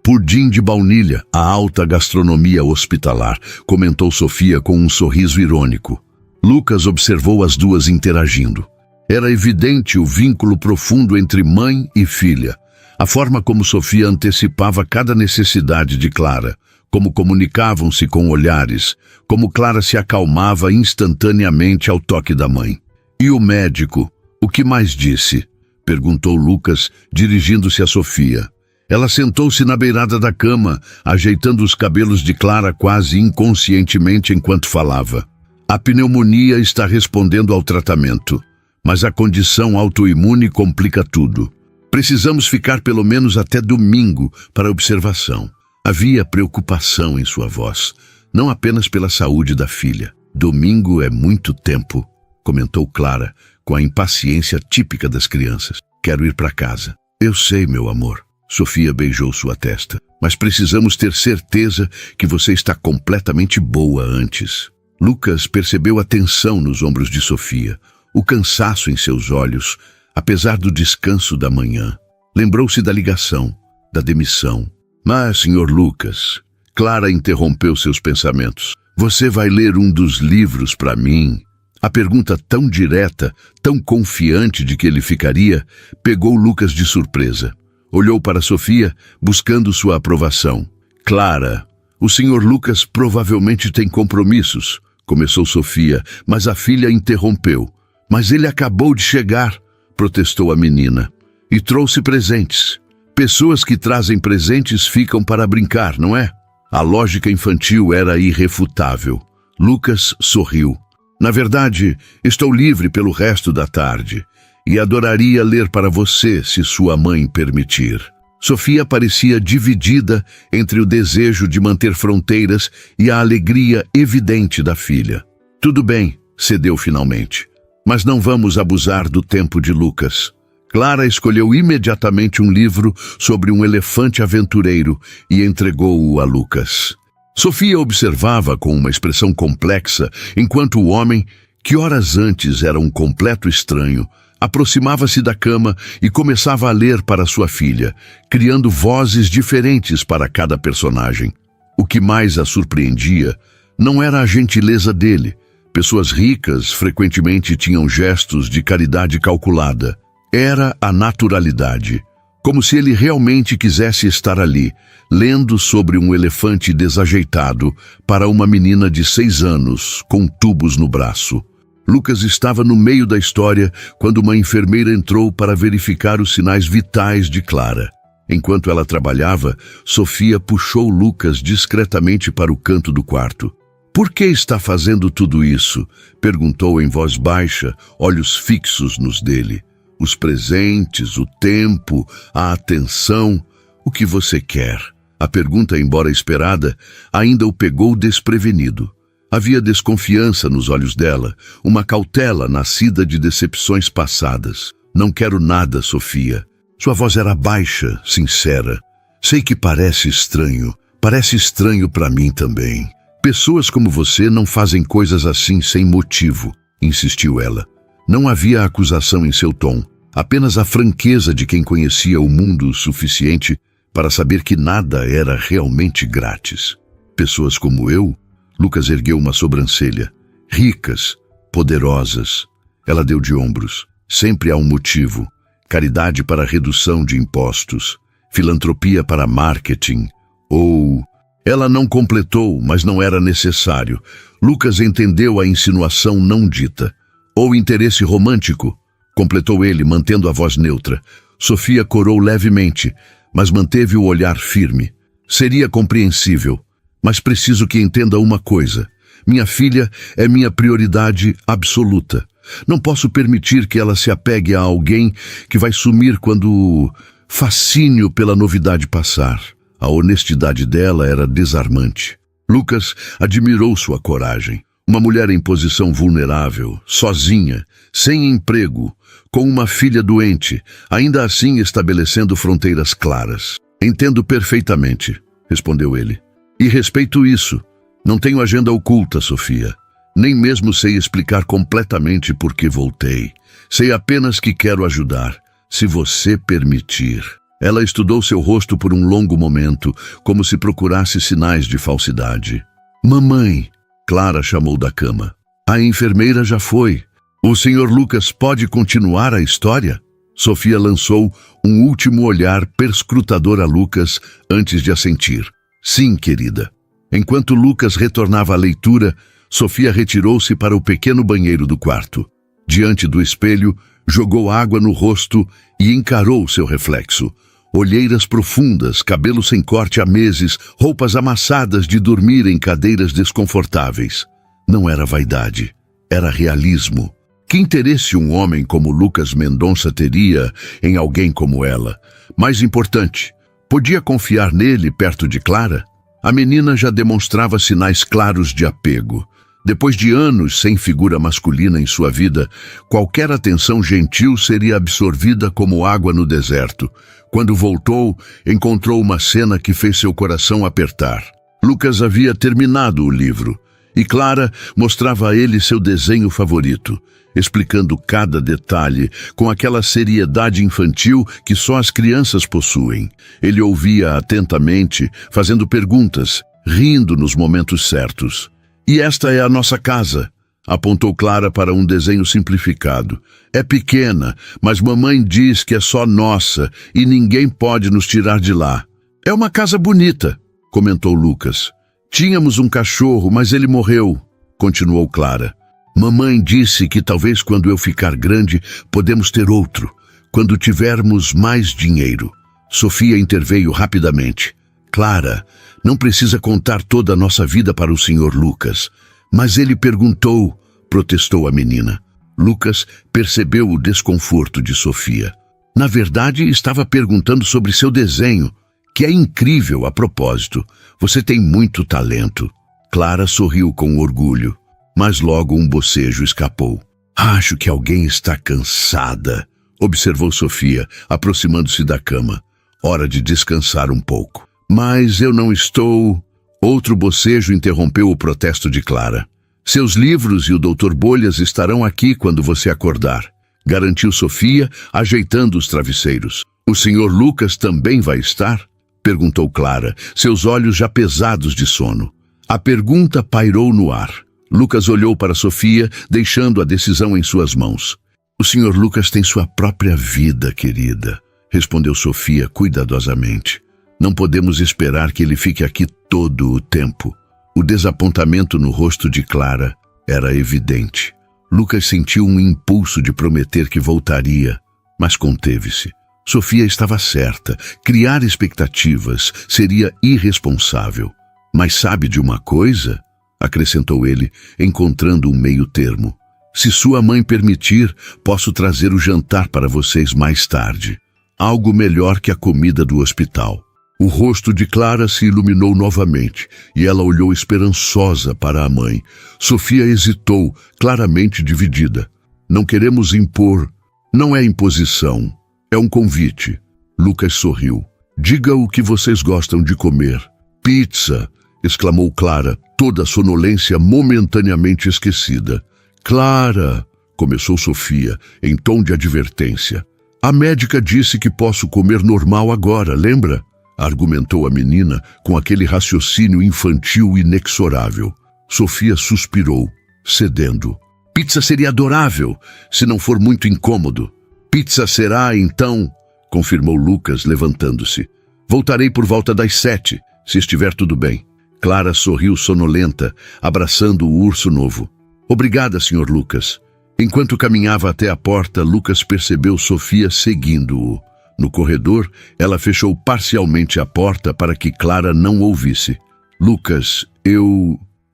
"Pudim de baunilha, a alta gastronomia hospitalar", comentou Sofia com um sorriso irônico. Lucas observou as duas interagindo. Era evidente o vínculo profundo entre mãe e filha. A forma como Sofia antecipava cada necessidade de Clara, como comunicavam-se com olhares, como Clara se acalmava instantaneamente ao toque da mãe. "E o médico, o que mais disse?" Perguntou Lucas, dirigindo-se a Sofia. Ela sentou-se na beirada da cama, ajeitando os cabelos de Clara quase inconscientemente enquanto falava. A pneumonia está respondendo ao tratamento, mas a condição autoimune complica tudo. Precisamos ficar pelo menos até domingo para observação. Havia preocupação em sua voz, não apenas pela saúde da filha. Domingo é muito tempo, comentou Clara, com a impaciência típica das crianças. Quero ir para casa. Eu sei, meu amor. Sofia beijou sua testa. Mas precisamos ter certeza que você está completamente boa antes. Lucas percebeu a tensão nos ombros de Sofia, o cansaço em seus olhos, apesar do descanso da manhã. Lembrou-se da ligação, da demissão. Mas, Sr. Lucas, Clara interrompeu seus pensamentos. Você vai ler um dos livros para mim? A pergunta tão direta, tão confiante de que ele ficaria, pegou Lucas de surpresa. Olhou para Sofia, buscando sua aprovação. Clara, o Sr. Lucas provavelmente tem compromissos, começou Sofia, mas a filha interrompeu. Mas ele acabou de chegar, protestou a menina, e trouxe presentes. Pessoas que trazem presentes ficam para brincar, não é? A lógica infantil era irrefutável. Lucas sorriu. Na verdade, estou livre pelo resto da tarde e adoraria ler para você, se sua mãe permitir. Sofia parecia dividida entre o desejo de manter fronteiras e a alegria evidente da filha. Tudo bem, cedeu finalmente. Mas não vamos abusar do tempo de Lucas. Clara escolheu imediatamente um livro sobre um elefante aventureiro e entregou-o a Lucas. Sofia observava com uma expressão complexa, enquanto o homem, que horas antes era um completo estranho, aproximava-se da cama e começava a ler para sua filha, criando vozes diferentes para cada personagem. O que mais a surpreendia não era a gentileza dele. Pessoas ricas frequentemente tinham gestos de caridade calculada. Era a naturalidade, como se ele realmente quisesse estar ali, lendo sobre um elefante desajeitado para uma menina de 6 anos, com tubos no braço. Lucas estava no meio da história quando uma enfermeira entrou para verificar os sinais vitais de Clara. Enquanto ela trabalhava, Sofia puxou Lucas discretamente para o canto do quarto. Por que está fazendo tudo isso? Perguntou em voz baixa, olhos fixos nos dele. Os presentes, o tempo, a atenção, o que você quer? A pergunta, embora esperada, ainda o pegou desprevenido. Havia desconfiança nos olhos dela, uma cautela nascida de decepções passadas. Não quero nada, Sofia. Sua voz era baixa, sincera. Sei que parece estranho para mim também. Pessoas como você não fazem coisas assim sem motivo, insistiu ela. Não havia acusação em seu tom, apenas a franqueza de quem conhecia o mundo o suficiente para saber que nada era realmente grátis. Pessoas como eu, Lucas ergueu uma sobrancelha, ricas, poderosas. Ela deu de ombros. Sempre há um motivo. Caridade para redução de impostos, filantropia para marketing, ou... Ela não completou, mas não era necessário. Lucas entendeu a insinuação não dita. Ou interesse romântico, completou ele, mantendo a voz neutra. Sofia corou levemente, mas manteve o olhar firme. Seria compreensível, mas preciso que entenda uma coisa. Minha filha é minha prioridade absoluta. Não posso permitir que ela se apegue a alguém que vai sumir quando o fascínio pela novidade passar. A honestidade dela era desarmante. Lucas admirou sua coragem. Uma mulher em posição vulnerável, sozinha, sem emprego, com uma filha doente, ainda assim estabelecendo fronteiras claras. Entendo perfeitamente, respondeu ele. E respeito isso. Não tenho agenda oculta, Sofia. Nem mesmo sei explicar completamente por que voltei. Sei apenas que quero ajudar, se você permitir. Ela estudou seu rosto por um longo momento, como se procurasse sinais de falsidade. Mamãe, Clara chamou da cama. A enfermeira já foi. O Sr. Lucas pode continuar a história? Sofia lançou um último olhar perscrutador a Lucas antes de assentir. Sim, querida. Enquanto Lucas retornava à leitura, Sofia retirou-se para o pequeno banheiro do quarto. Diante do espelho, Jogou água no rosto e encarou seu reflexo. Olheiras profundas, cabelo sem corte há meses, roupas amassadas de dormir em cadeiras desconfortáveis. Não era vaidade, era realismo. Que interesse um homem como Lucas Mendonça teria em alguém como ela? Mais importante, podia confiar nele perto de Clara? A menina já demonstrava sinais claros de apego. Depois de anos sem figura masculina em sua vida, qualquer atenção gentil seria absorvida como água no deserto. Quando voltou, encontrou uma cena que fez seu coração apertar. Lucas havia terminado o livro, e Clara mostrava a ele seu desenho favorito, explicando cada detalhe com aquela seriedade infantil que só as crianças possuem. Ele ouvia atentamente, fazendo perguntas, rindo nos momentos certos. "E esta é a nossa casa", apontou Clara para um desenho simplificado. "É pequena, mas mamãe diz que é só nossa e ninguém pode nos tirar de lá." "É uma casa bonita", comentou Lucas. "Tínhamos um cachorro, mas ele morreu", continuou Clara. "Mamãe disse que talvez quando eu ficar grande podemos ter outro, quando tivermos mais dinheiro." Sofia interveio rapidamente. "Clara, não precisa contar toda a nossa vida para o Sr. Lucas." "Mas ele perguntou", protestou a menina. Lucas percebeu o desconforto de Sofia. Na verdade, estava perguntando sobre seu desenho, que é incrível a propósito. "Você tem muito talento." Clara sorriu com orgulho, mas logo um bocejo escapou. "Acho que alguém está cansada", observou Sofia, aproximando-se da cama. "Hora de descansar um pouco." "Mas eu não estou..." Outro bocejo interrompeu o protesto de Clara. "Seus livros e o Dr. Bolhas estarão aqui quando você acordar", garantiu Sofia, ajeitando os travesseiros. "O Sr. Lucas também vai estar?" perguntou Clara, seus olhos já pesados de sono. A pergunta pairou no ar. Lucas olhou para Sofia, deixando a decisão em suas mãos. "O Sr. Lucas tem sua própria vida, querida", respondeu Sofia cuidadosamente. "Não podemos esperar que ele fique aqui todo o tempo." O desapontamento no rosto de Clara era evidente. Lucas sentiu um impulso de prometer que voltaria, mas conteve-se. Sofia estava certa. Criar expectativas seria irresponsável. "Mas sabe de uma coisa?", acrescentou ele, encontrando um meio termo. "Se sua mãe permitir, posso trazer o jantar para vocês mais tarde. Algo melhor que a comida do hospital." O rosto de Clara se iluminou novamente e ela olhou esperançosa para a mãe. Sofia hesitou, claramente dividida. "Não queremos impor. Não é imposição. É um convite." Lucas sorriu. "Diga o que vocês gostam de comer." "Pizza!", exclamou Clara, toda a sonolência momentaneamente esquecida. "Clara!", começou Sofia, em tom de advertência. "A médica disse que posso comer normal agora, lembra?", argumentou a menina com aquele raciocínio infantil inexorável. Sofia suspirou, cedendo. "Pizza seria adorável, se não for muito incômodo." "Pizza será, então", confirmou Lucas, levantando-se. "Voltarei por volta das 7, se estiver tudo bem." Clara sorriu sonolenta, abraçando o urso novo. "Obrigada, Sr. Lucas." Enquanto caminhava até a porta, Lucas percebeu Sofia seguindo-o. No corredor, ela fechou parcialmente a porta para que Clara não ouvisse. "Lucas,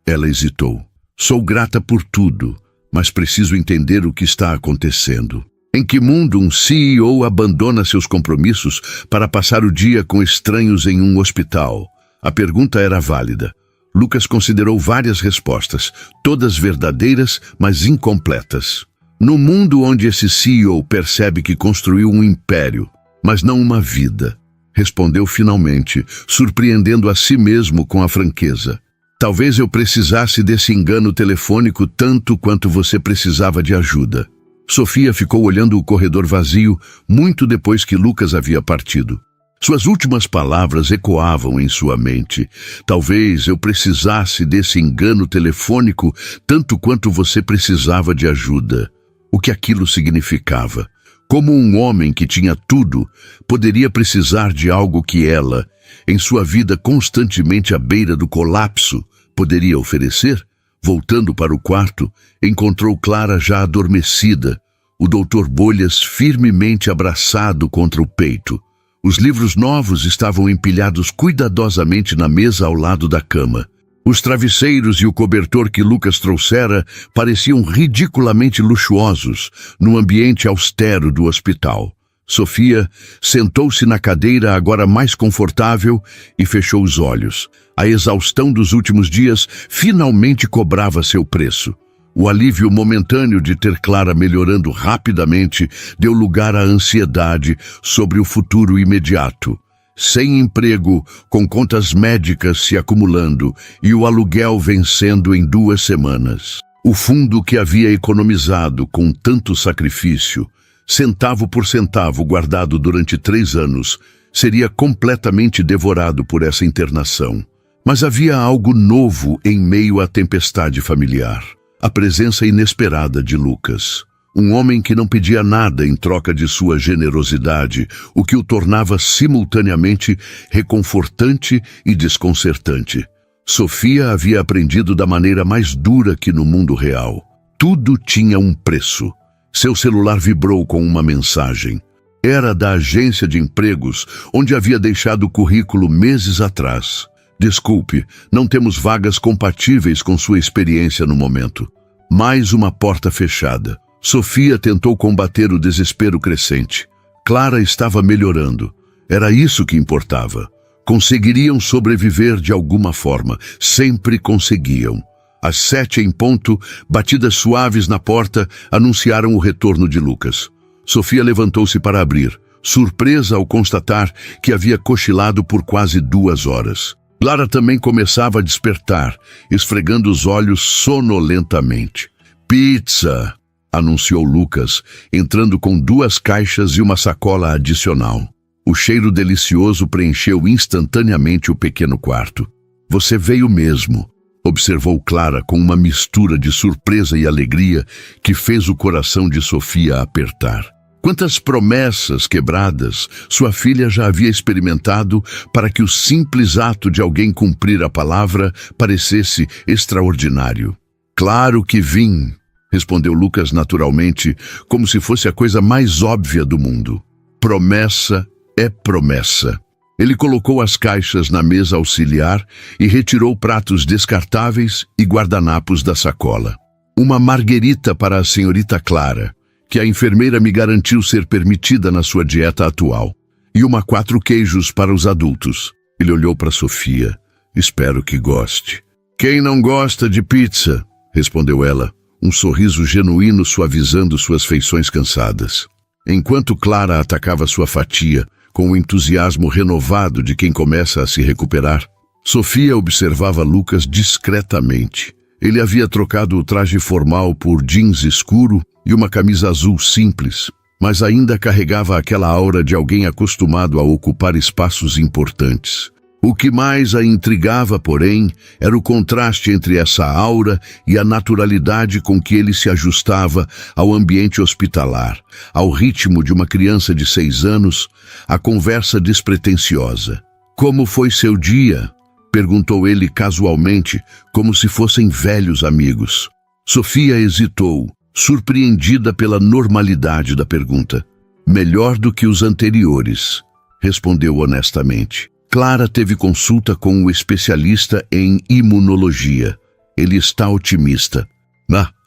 Ela hesitou. "Sou grata por tudo, mas preciso entender o que está acontecendo. Em que mundo um CEO abandona seus compromissos para passar o dia com estranhos em um hospital?" A pergunta era válida. Lucas considerou várias respostas, todas verdadeiras, mas incompletas. "No mundo onde esse CEO percebe que construiu um império, mas não uma vida", respondeu finalmente, surpreendendo a si mesmo com a franqueza. "Talvez eu precisasse desse engano telefônico tanto quanto você precisava de ajuda." Sofia ficou olhando o corredor vazio muito depois que Lucas havia partido. Suas últimas palavras ecoavam em sua mente. "Talvez eu precisasse desse engano telefônico tanto quanto você precisava de ajuda." O que aquilo significava? Como um homem que tinha tudo poderia precisar de algo que ela, em sua vida constantemente à beira do colapso, poderia oferecer? Voltando para o quarto, encontrou Clara já adormecida, o doutor Bolhas firmemente abraçado contra o peito. Os livros novos estavam empilhados cuidadosamente na mesa ao lado da cama. Os travesseiros e o cobertor que Lucas trouxera pareciam ridiculamente luxuosos no ambiente austero do hospital. Sofia sentou-se na cadeira agora mais confortável e fechou os olhos. A exaustão dos últimos dias finalmente cobrava seu preço. O alívio momentâneo de ter Clara melhorando rapidamente deu lugar à ansiedade sobre o futuro imediato. Sem emprego, com contas médicas se acumulando e o aluguel vencendo em 2 semanas. O fundo que havia economizado com tanto sacrifício, centavo por centavo guardado durante 3 anos, seria completamente devorado por essa internação. Mas havia algo novo em meio à tempestade familiar. A presença inesperada de Lucas. Um homem que não pedia nada em troca de sua generosidade, o que o tornava simultaneamente reconfortante e desconcertante. Sofia havia aprendido da maneira mais dura que no mundo real. Tudo tinha um preço. Seu celular vibrou com uma mensagem. Era da agência de empregos, onde havia deixado o currículo meses atrás. Desculpe, não temos vagas compatíveis com sua experiência no momento. Mais uma porta fechada. Sofia tentou combater o desespero crescente. Clara estava melhorando. Era isso que importava. Conseguiriam sobreviver de alguma forma. Sempre conseguiam. Às 7 em ponto, batidas suaves na porta anunciaram o retorno de Lucas. Sofia levantou-se para abrir, surpresa ao constatar que havia cochilado por quase 2 horas. Clara também começava a despertar, esfregando os olhos sonolentamente. Pizza! Anunciou Lucas, entrando com 2 caixas e uma sacola adicional. O cheiro delicioso preencheu instantaneamente o pequeno quarto. Você veio mesmo, observou Clara com uma mistura de surpresa e alegria que fez o coração de Sofia apertar. Quantas promessas quebradas sua filha já havia experimentado para que o simples ato de alguém cumprir a palavra parecesse extraordinário. Claro que vim, respondeu Lucas naturalmente, como se fosse a coisa mais óbvia do mundo. Promessa é promessa. Ele colocou as caixas na mesa auxiliar e retirou pratos descartáveis e guardanapos da sacola. Uma marguerita para a senhorita Clara, que a enfermeira me garantiu ser permitida na sua dieta atual, e uma 4 queijos para os adultos. Ele olhou para Sofia. Espero que goste. Quem não gosta de pizza? Respondeu ela, um sorriso genuíno suavizando suas feições cansadas. Enquanto Clara atacava sua fatia, com o entusiasmo renovado de quem começa a se recuperar, Sofia observava Lucas discretamente. Ele havia trocado o traje formal por jeans escuro e uma camisa azul simples, mas ainda carregava aquela aura de alguém acostumado a ocupar espaços importantes. O que mais a intrigava, porém, era o contraste entre essa aura e a naturalidade com que ele se ajustava ao ambiente hospitalar, ao ritmo de uma criança de 6 anos, à conversa despretensiosa. Como foi seu dia? Perguntou ele casualmente, como se fossem velhos amigos. Sofia hesitou, surpreendida pela normalidade da pergunta. Melhor do que os anteriores, respondeu honestamente. Clara teve consulta com o especialista em imunologia. Ele está otimista.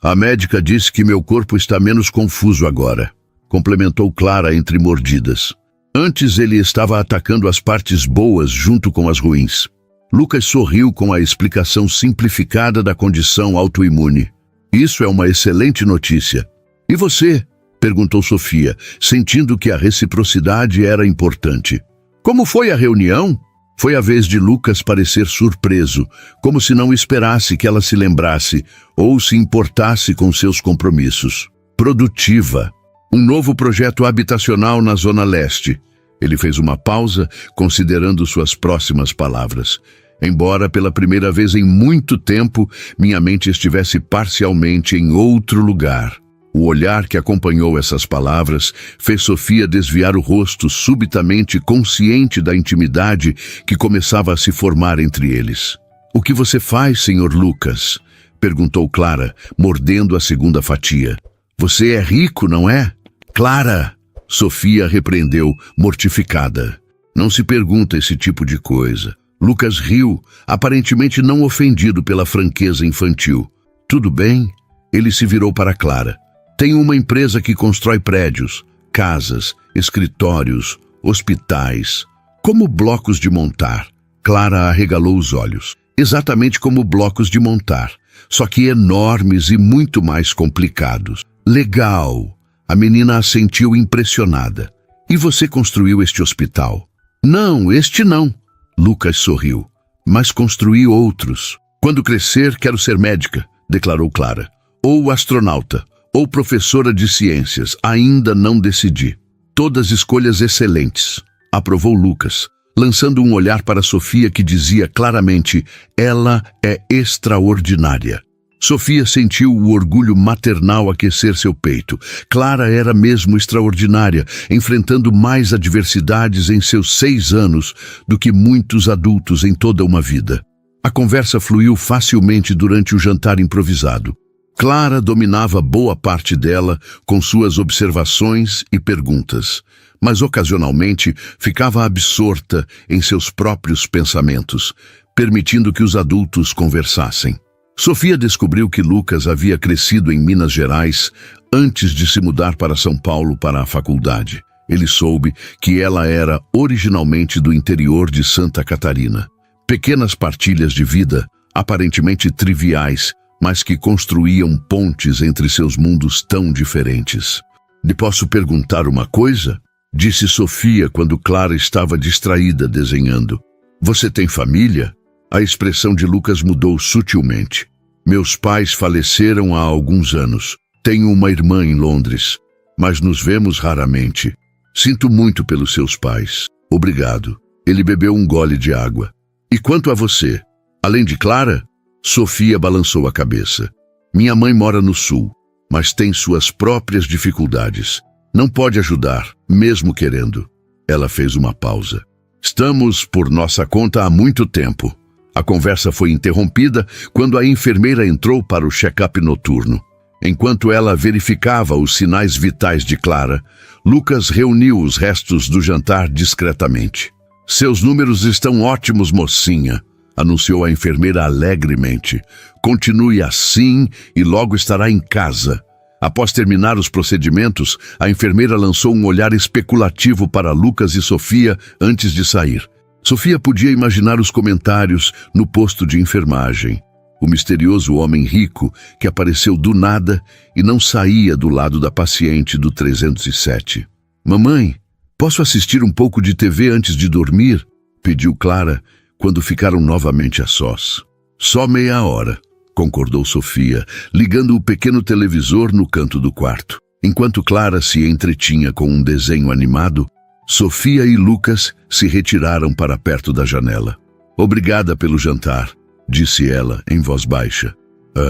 A médica disse que meu corpo está menos confuso agora, complementou Clara entre mordidas. Antes ele estava atacando as partes boas junto com as ruins. Lucas sorriu com a explicação simplificada da condição autoimune. Isso é uma excelente notícia. E você? Perguntou Sofia, sentindo que a reciprocidade era importante. Como foi a reunião? Foi a vez de Lucas parecer surpreso, como se não esperasse que ela se lembrasse ou se importasse com seus compromissos. Produtiva. Um novo projeto habitacional na Zona Leste. Ele fez uma pausa, considerando suas próximas palavras. Embora pela primeira vez em muito tempo, minha mente estivesse parcialmente em outro lugar. O olhar que acompanhou essas palavras fez Sofia desviar o rosto subitamente consciente da intimidade que começava a se formar entre eles. O que você faz, Sr. Lucas? Perguntou Clara, mordendo a segunda fatia. Você é rico, não é? Clara! Sofia repreendeu, mortificada. Não se pergunta esse tipo de coisa. Lucas riu, aparentemente não ofendido pela franqueza infantil. Tudo bem? Ele se virou para Clara. Tenho uma empresa que constrói prédios, casas, escritórios, hospitais, como blocos de montar. Clara arregalou os olhos. Exatamente como blocos de montar, só que enormes e muito mais complicados. Legal! A menina assentiu impressionada. E você construiu este hospital? Não, este não. Lucas sorriu. Mas construí outros. Quando crescer, quero ser médica, declarou Clara. Ou astronauta, ou professora de ciências. Ainda não decidi. Todas escolhas excelentes, aprovou Lucas, lançando um olhar para Sofia que dizia claramente: ela é extraordinária. Sofia sentiu o orgulho maternal aquecer seu peito. Clara era mesmo extraordinária, enfrentando mais adversidades em seus 6 anos do que muitos adultos em toda uma vida. A conversa fluiu facilmente durante o jantar improvisado. Clara dominava boa parte dela com suas observações e perguntas, mas ocasionalmente ficava absorta em seus próprios pensamentos, permitindo que os adultos conversassem. Sofia descobriu que Lucas havia crescido em Minas Gerais antes de se mudar para São Paulo para a faculdade. Ele soube que ela era originalmente do interior de Santa Catarina. Pequenas partilhas de vida, aparentemente triviais, mas que construíam pontes entre seus mundos tão diferentes. "Lhe posso perguntar uma coisa?", disse Sofia quando Clara estava distraída desenhando. "Você tem família?" A expressão de Lucas mudou sutilmente. "Meus pais faleceram há alguns anos. Tenho uma irmã em Londres, mas nos vemos raramente. Sinto muito pelos seus pais. Obrigado." Ele bebeu um gole de água. "E quanto a você? Além de Clara?" Sofia balançou a cabeça. "Minha mãe mora no sul, mas tem suas próprias dificuldades. Não pode ajudar, mesmo querendo." Ela fez uma pausa. "Estamos por nossa conta há muito tempo." A conversa foi interrompida quando a enfermeira entrou para o check-up noturno. Enquanto ela verificava os sinais vitais de Clara, Lucas reuniu os restos do jantar discretamente. "Seus números estão ótimos, mocinha", anunciou a enfermeira alegremente. "Continue assim e logo estará em casa." Após terminar os procedimentos, a enfermeira lançou um olhar especulativo para Lucas e Sofia antes de sair. Sofia podia imaginar os comentários no posto de enfermagem. O misterioso homem rico que apareceu do nada e não saía do lado da paciente do 307. "Mamãe, posso assistir um pouco de TV antes de dormir?", pediu Clara quando ficaram novamente a sós. "Só meia hora", concordou Sofia, ligando o pequeno televisor no canto do quarto. Enquanto Clara se entretinha com um desenho animado, Sofia e Lucas se retiraram para perto da janela. "Obrigada pelo jantar", disse ela em voz baixa.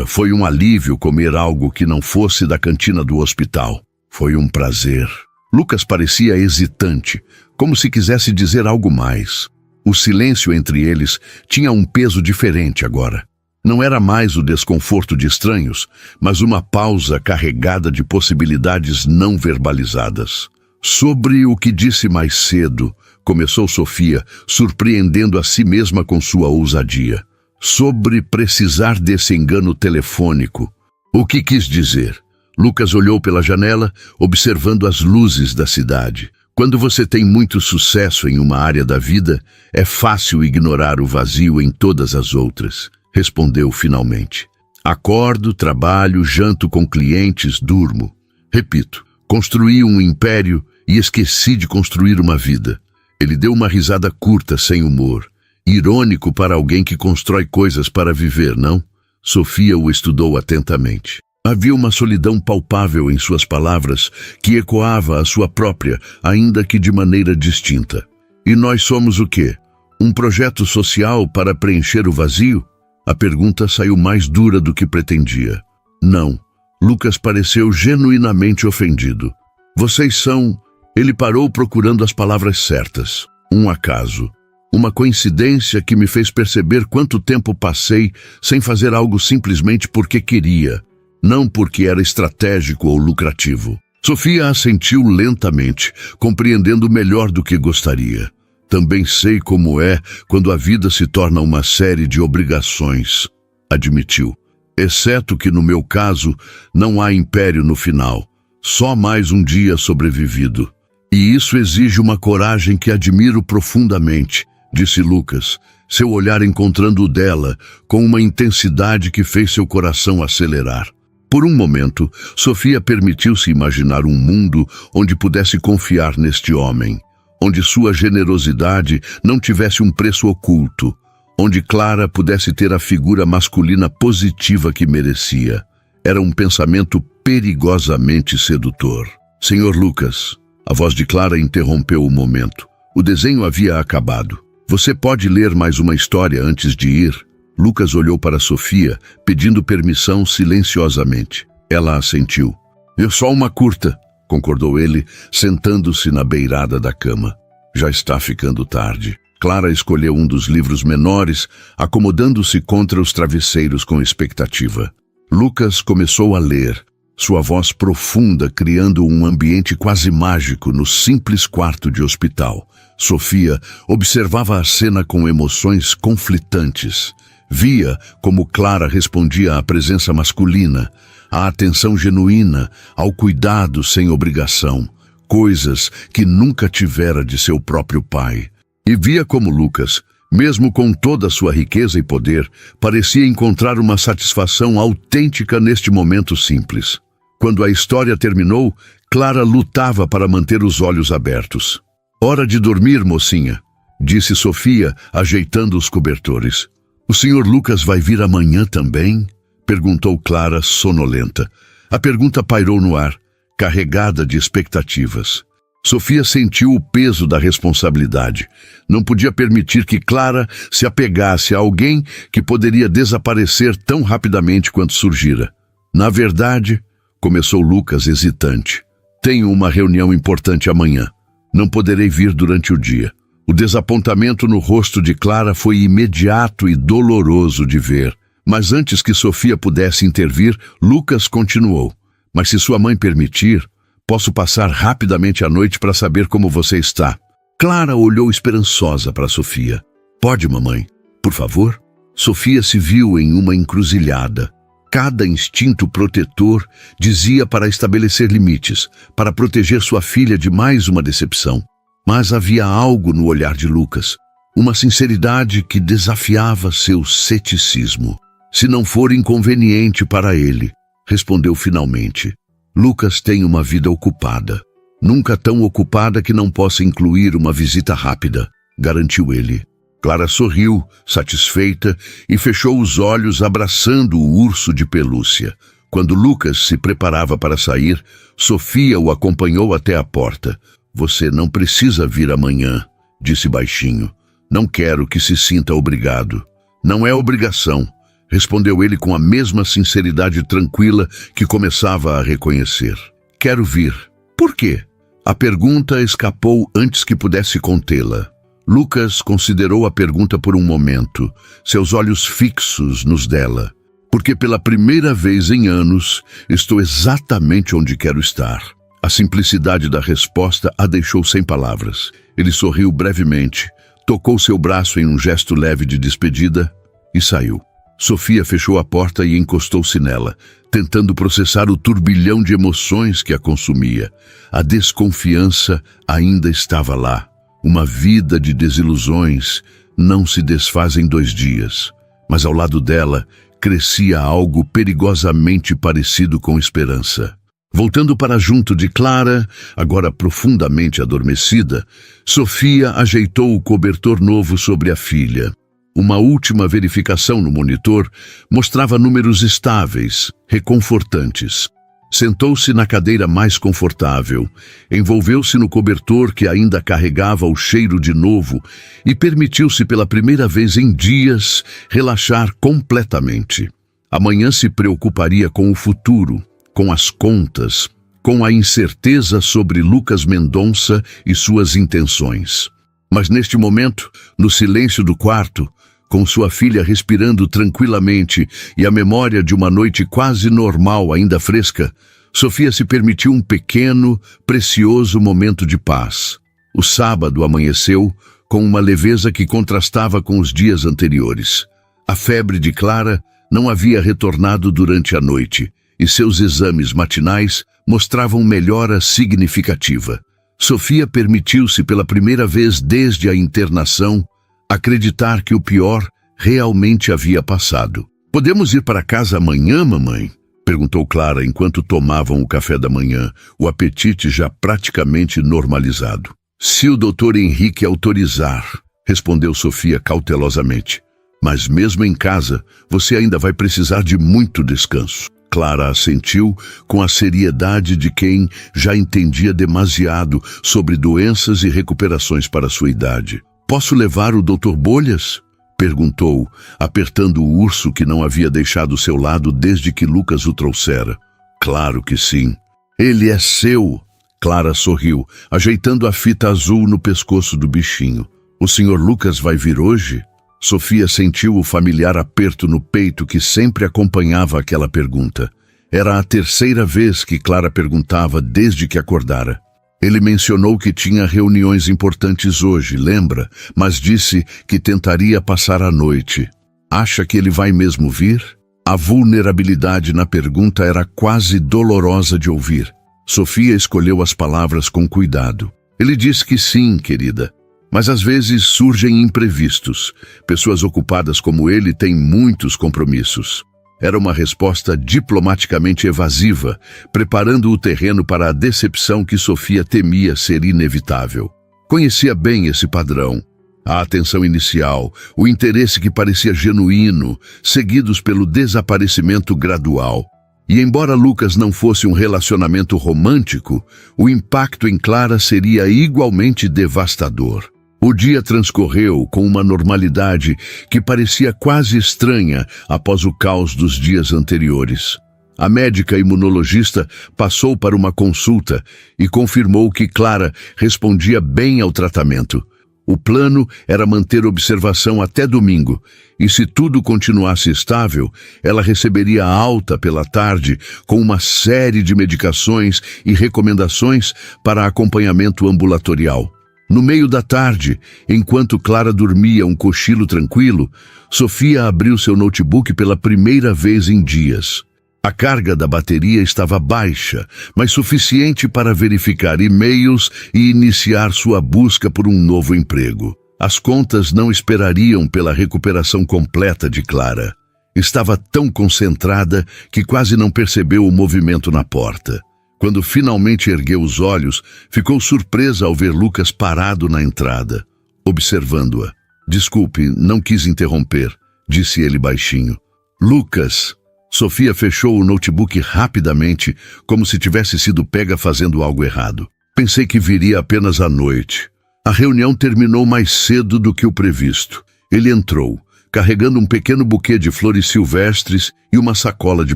Foi um alívio comer algo que não fosse da cantina do hospital. Foi um prazer." Lucas parecia hesitante, como se quisesse dizer algo mais. O silêncio entre eles tinha um peso diferente agora. Não era mais o desconforto de estranhos, mas uma pausa carregada de possibilidades não verbalizadas. "Sobre o que disse mais cedo", começou Sofia, surpreendendo a si mesma com sua ousadia. "Sobre precisar desse engano telefônico. O que quis dizer?" Lucas olhou pela janela, observando as luzes da cidade. "Quando você tem muito sucesso em uma área da vida, é fácil ignorar o vazio em todas as outras", respondeu finalmente. "Acordo, trabalho, janto com clientes, durmo. Repito, construí um império e esqueci de construir uma vida." Ele deu uma risada curta, sem humor. Irônico para alguém que constrói coisas para viver, não? Sofia o estudou atentamente. Havia uma solidão palpável em suas palavras que ecoava a sua própria, ainda que de maneira distinta. "E nós somos o quê? Um projeto social para preencher o vazio?" A pergunta saiu mais dura do que pretendia. "Não." Lucas pareceu genuinamente ofendido. "Vocês são..." Ele parou procurando as palavras certas. "Um acaso. Uma coincidência que me fez perceber quanto tempo passei sem fazer algo simplesmente porque queria." não porque era estratégico ou lucrativo. Sofia assentiu lentamente, compreendendo melhor do que gostaria. Também sei como é quando a vida se torna uma série de obrigações, admitiu. Exceto que no meu caso não há império no final, só mais um dia sobrevivido. E isso exige uma coragem que admiro profundamente, disse Lucas, seu olhar encontrando o dela com uma intensidade que fez seu coração acelerar. Por um momento, Sofia permitiu-se imaginar um mundo onde pudesse confiar neste homem, onde sua generosidade não tivesse um preço oculto, onde Clara pudesse ter a figura masculina positiva que merecia. Era um pensamento perigosamente sedutor. Senhor Lucas, a voz de Clara interrompeu o momento. O desenho havia acabado. Você pode ler mais uma história antes de ir? Lucas olhou para Sofia, pedindo permissão silenciosamente. Ela assentiu. É só uma curta, concordou ele, sentando-se na beirada da cama. Já está ficando tarde. Clara escolheu um dos livros menores, acomodando-se contra os travesseiros com expectativa. Lucas começou a ler, sua voz profunda criando um ambiente quase mágico no simples quarto de hospital. Sofia observava a cena com emoções conflitantes. Via como Clara respondia à presença masculina, à atenção genuína, ao cuidado sem obrigação, coisas que nunca tivera de seu próprio pai. E via como Lucas, mesmo com toda a sua riqueza e poder, parecia encontrar uma satisfação autêntica neste momento simples. Quando a história terminou, Clara lutava para manter os olhos abertos. Hora de dormir, mocinha, disse Sofia, ajeitando os cobertores. O senhor Lucas vai vir amanhã também? Perguntou Clara, sonolenta. A pergunta pairou no ar, carregada de expectativas. Sofia sentiu o peso da responsabilidade. Não podia permitir que Clara se apegasse a alguém que poderia desaparecer tão rapidamente quanto surgira. Na verdade, começou Lucas hesitante. Tenho uma reunião importante amanhã. Não poderei vir durante o dia. O desapontamento no rosto de Clara foi imediato e doloroso de ver. Mas antes que Sofia pudesse intervir, Lucas continuou. Mas se sua mãe permitir, posso passar rapidamente a noite para saber como você está. Clara olhou esperançosa para Sofia. Pode, mamãe? Por favor? Sofia se viu em uma encruzilhada. Cada instinto protetor dizia para estabelecer limites, para proteger sua filha de mais uma decepção. Mas havia algo no olhar de Lucas, uma sinceridade que desafiava seu ceticismo. Se não for inconveniente para ele, respondeu finalmente. Lucas tem uma vida ocupada. Nunca tão ocupada que não possa incluir uma visita rápida, garantiu ele. Clara sorriu, satisfeita, e fechou os olhos abraçando o urso de pelúcia. Quando Lucas se preparava para sair, Sofia o acompanhou até a porta. Você não precisa vir amanhã, disse baixinho. Não quero que se sinta obrigado. Não é obrigação, respondeu ele com a mesma sinceridade tranquila que começava a reconhecer. Quero vir. Por quê? A pergunta escapou antes que pudesse contê-la. Lucas considerou a pergunta por um momento, seus olhos fixos nos dela. Porque pela primeira vez em anos, estou exatamente onde quero estar. A simplicidade da resposta a deixou sem palavras. Ele sorriu brevemente, tocou seu braço em um gesto leve de despedida e saiu. Sofia fechou a porta e encostou-se nela, tentando processar o turbilhão de emoções que a consumia. A desconfiança ainda estava lá. Uma vida de desilusões não se desfaz em 2 dias, mas ao lado dela crescia algo perigosamente parecido com esperança. Voltando para junto de Clara, agora profundamente adormecida, Sofia ajeitou o cobertor novo sobre a filha. Uma última verificação no monitor mostrava números estáveis, reconfortantes. Sentou-se na cadeira mais confortável, envolveu-se no cobertor que ainda carregava o cheiro de novo e permitiu-se pela primeira vez em dias relaxar completamente. Amanhã se preocuparia com o futuro, com as contas, com a incerteza sobre Lucas Mendonça e suas intenções. Mas neste momento, no silêncio do quarto, Com sua filha respirando tranquilamente e a memória de uma noite quase normal ainda fresca, Sofia se permitiu um pequeno, precioso momento de paz. O sábado amanheceu com uma leveza que contrastava com os dias anteriores. A febre de Clara não havia retornado durante a noite e seus exames matinais mostravam melhora significativa. Sofia permitiu-se pela primeira vez desde a internação acreditar que o pior realmente havia passado. "Podemos ir para casa amanhã, mamãe?" perguntou Clara enquanto tomavam o café da manhã, o apetite já praticamente normalizado. "Se o Dr. Henrique autorizar", respondeu Sofia cautelosamente. "Mas mesmo em casa, você ainda vai precisar de muito descanso." Clara assentiu com a seriedade de quem já entendia demasiado sobre doenças e recuperações para sua idade. "Posso levar o Dr. Bolhas?" perguntou, apertando o urso que não havia deixado seu lado desde que Lucas o trouxera. "Claro que sim. Ele é seu." Clara sorriu, ajeitando a fita azul no pescoço do bichinho. "O Sr. Lucas vai vir hoje?" Sofia sentiu o familiar aperto no peito que sempre acompanhava aquela pergunta. Era a terceira vez que Clara perguntava desde que acordara. "Ele mencionou que tinha reuniões importantes hoje, lembra? Mas disse que tentaria passar a noite. Acha que ele vai mesmo vir?" A vulnerabilidade na pergunta era quase dolorosa de ouvir. Sofia escolheu as palavras com cuidado. "Ele disse que sim, querida. Mas às vezes surgem imprevistos. Pessoas ocupadas como ele têm muitos compromissos." Era uma resposta diplomaticamente evasiva, preparando o terreno para a decepção que Sofia temia ser inevitável. Conhecia bem esse padrão. A atenção inicial, o interesse que parecia genuíno, seguidos pelo desaparecimento gradual. E embora Lucas não fosse um relacionamento romântico, o impacto em Clara seria igualmente devastador. O dia transcorreu com uma normalidade que parecia quase estranha após o caos dos dias anteriores. A médica imunologista passou para uma consulta e confirmou que Clara respondia bem ao tratamento. O plano era manter observação até domingo, e se tudo continuasse estável, ela receberia alta pela tarde com uma série de medicações e recomendações para acompanhamento ambulatorial. No meio da tarde, enquanto Clara dormia um cochilo tranquilo, Sofia abriu seu notebook pela primeira vez em dias. A carga da bateria estava baixa, mas suficiente para verificar e-mails e iniciar sua busca por um novo emprego. As contas não esperariam pela recuperação completa de Clara. Estava tão concentrada que quase não percebeu o movimento na porta. Quando finalmente ergueu os olhos, ficou surpresa ao ver Lucas parado na entrada, observando-a. "Desculpe, não quis interromper", disse ele baixinho. "Lucas." Sofia fechou o notebook rapidamente, como se tivesse sido pega fazendo algo errado. "Pensei que viria apenas à noite." A reunião terminou mais cedo do que o previsto. Ele entrou, carregando um pequeno buquê de flores silvestres e uma sacola de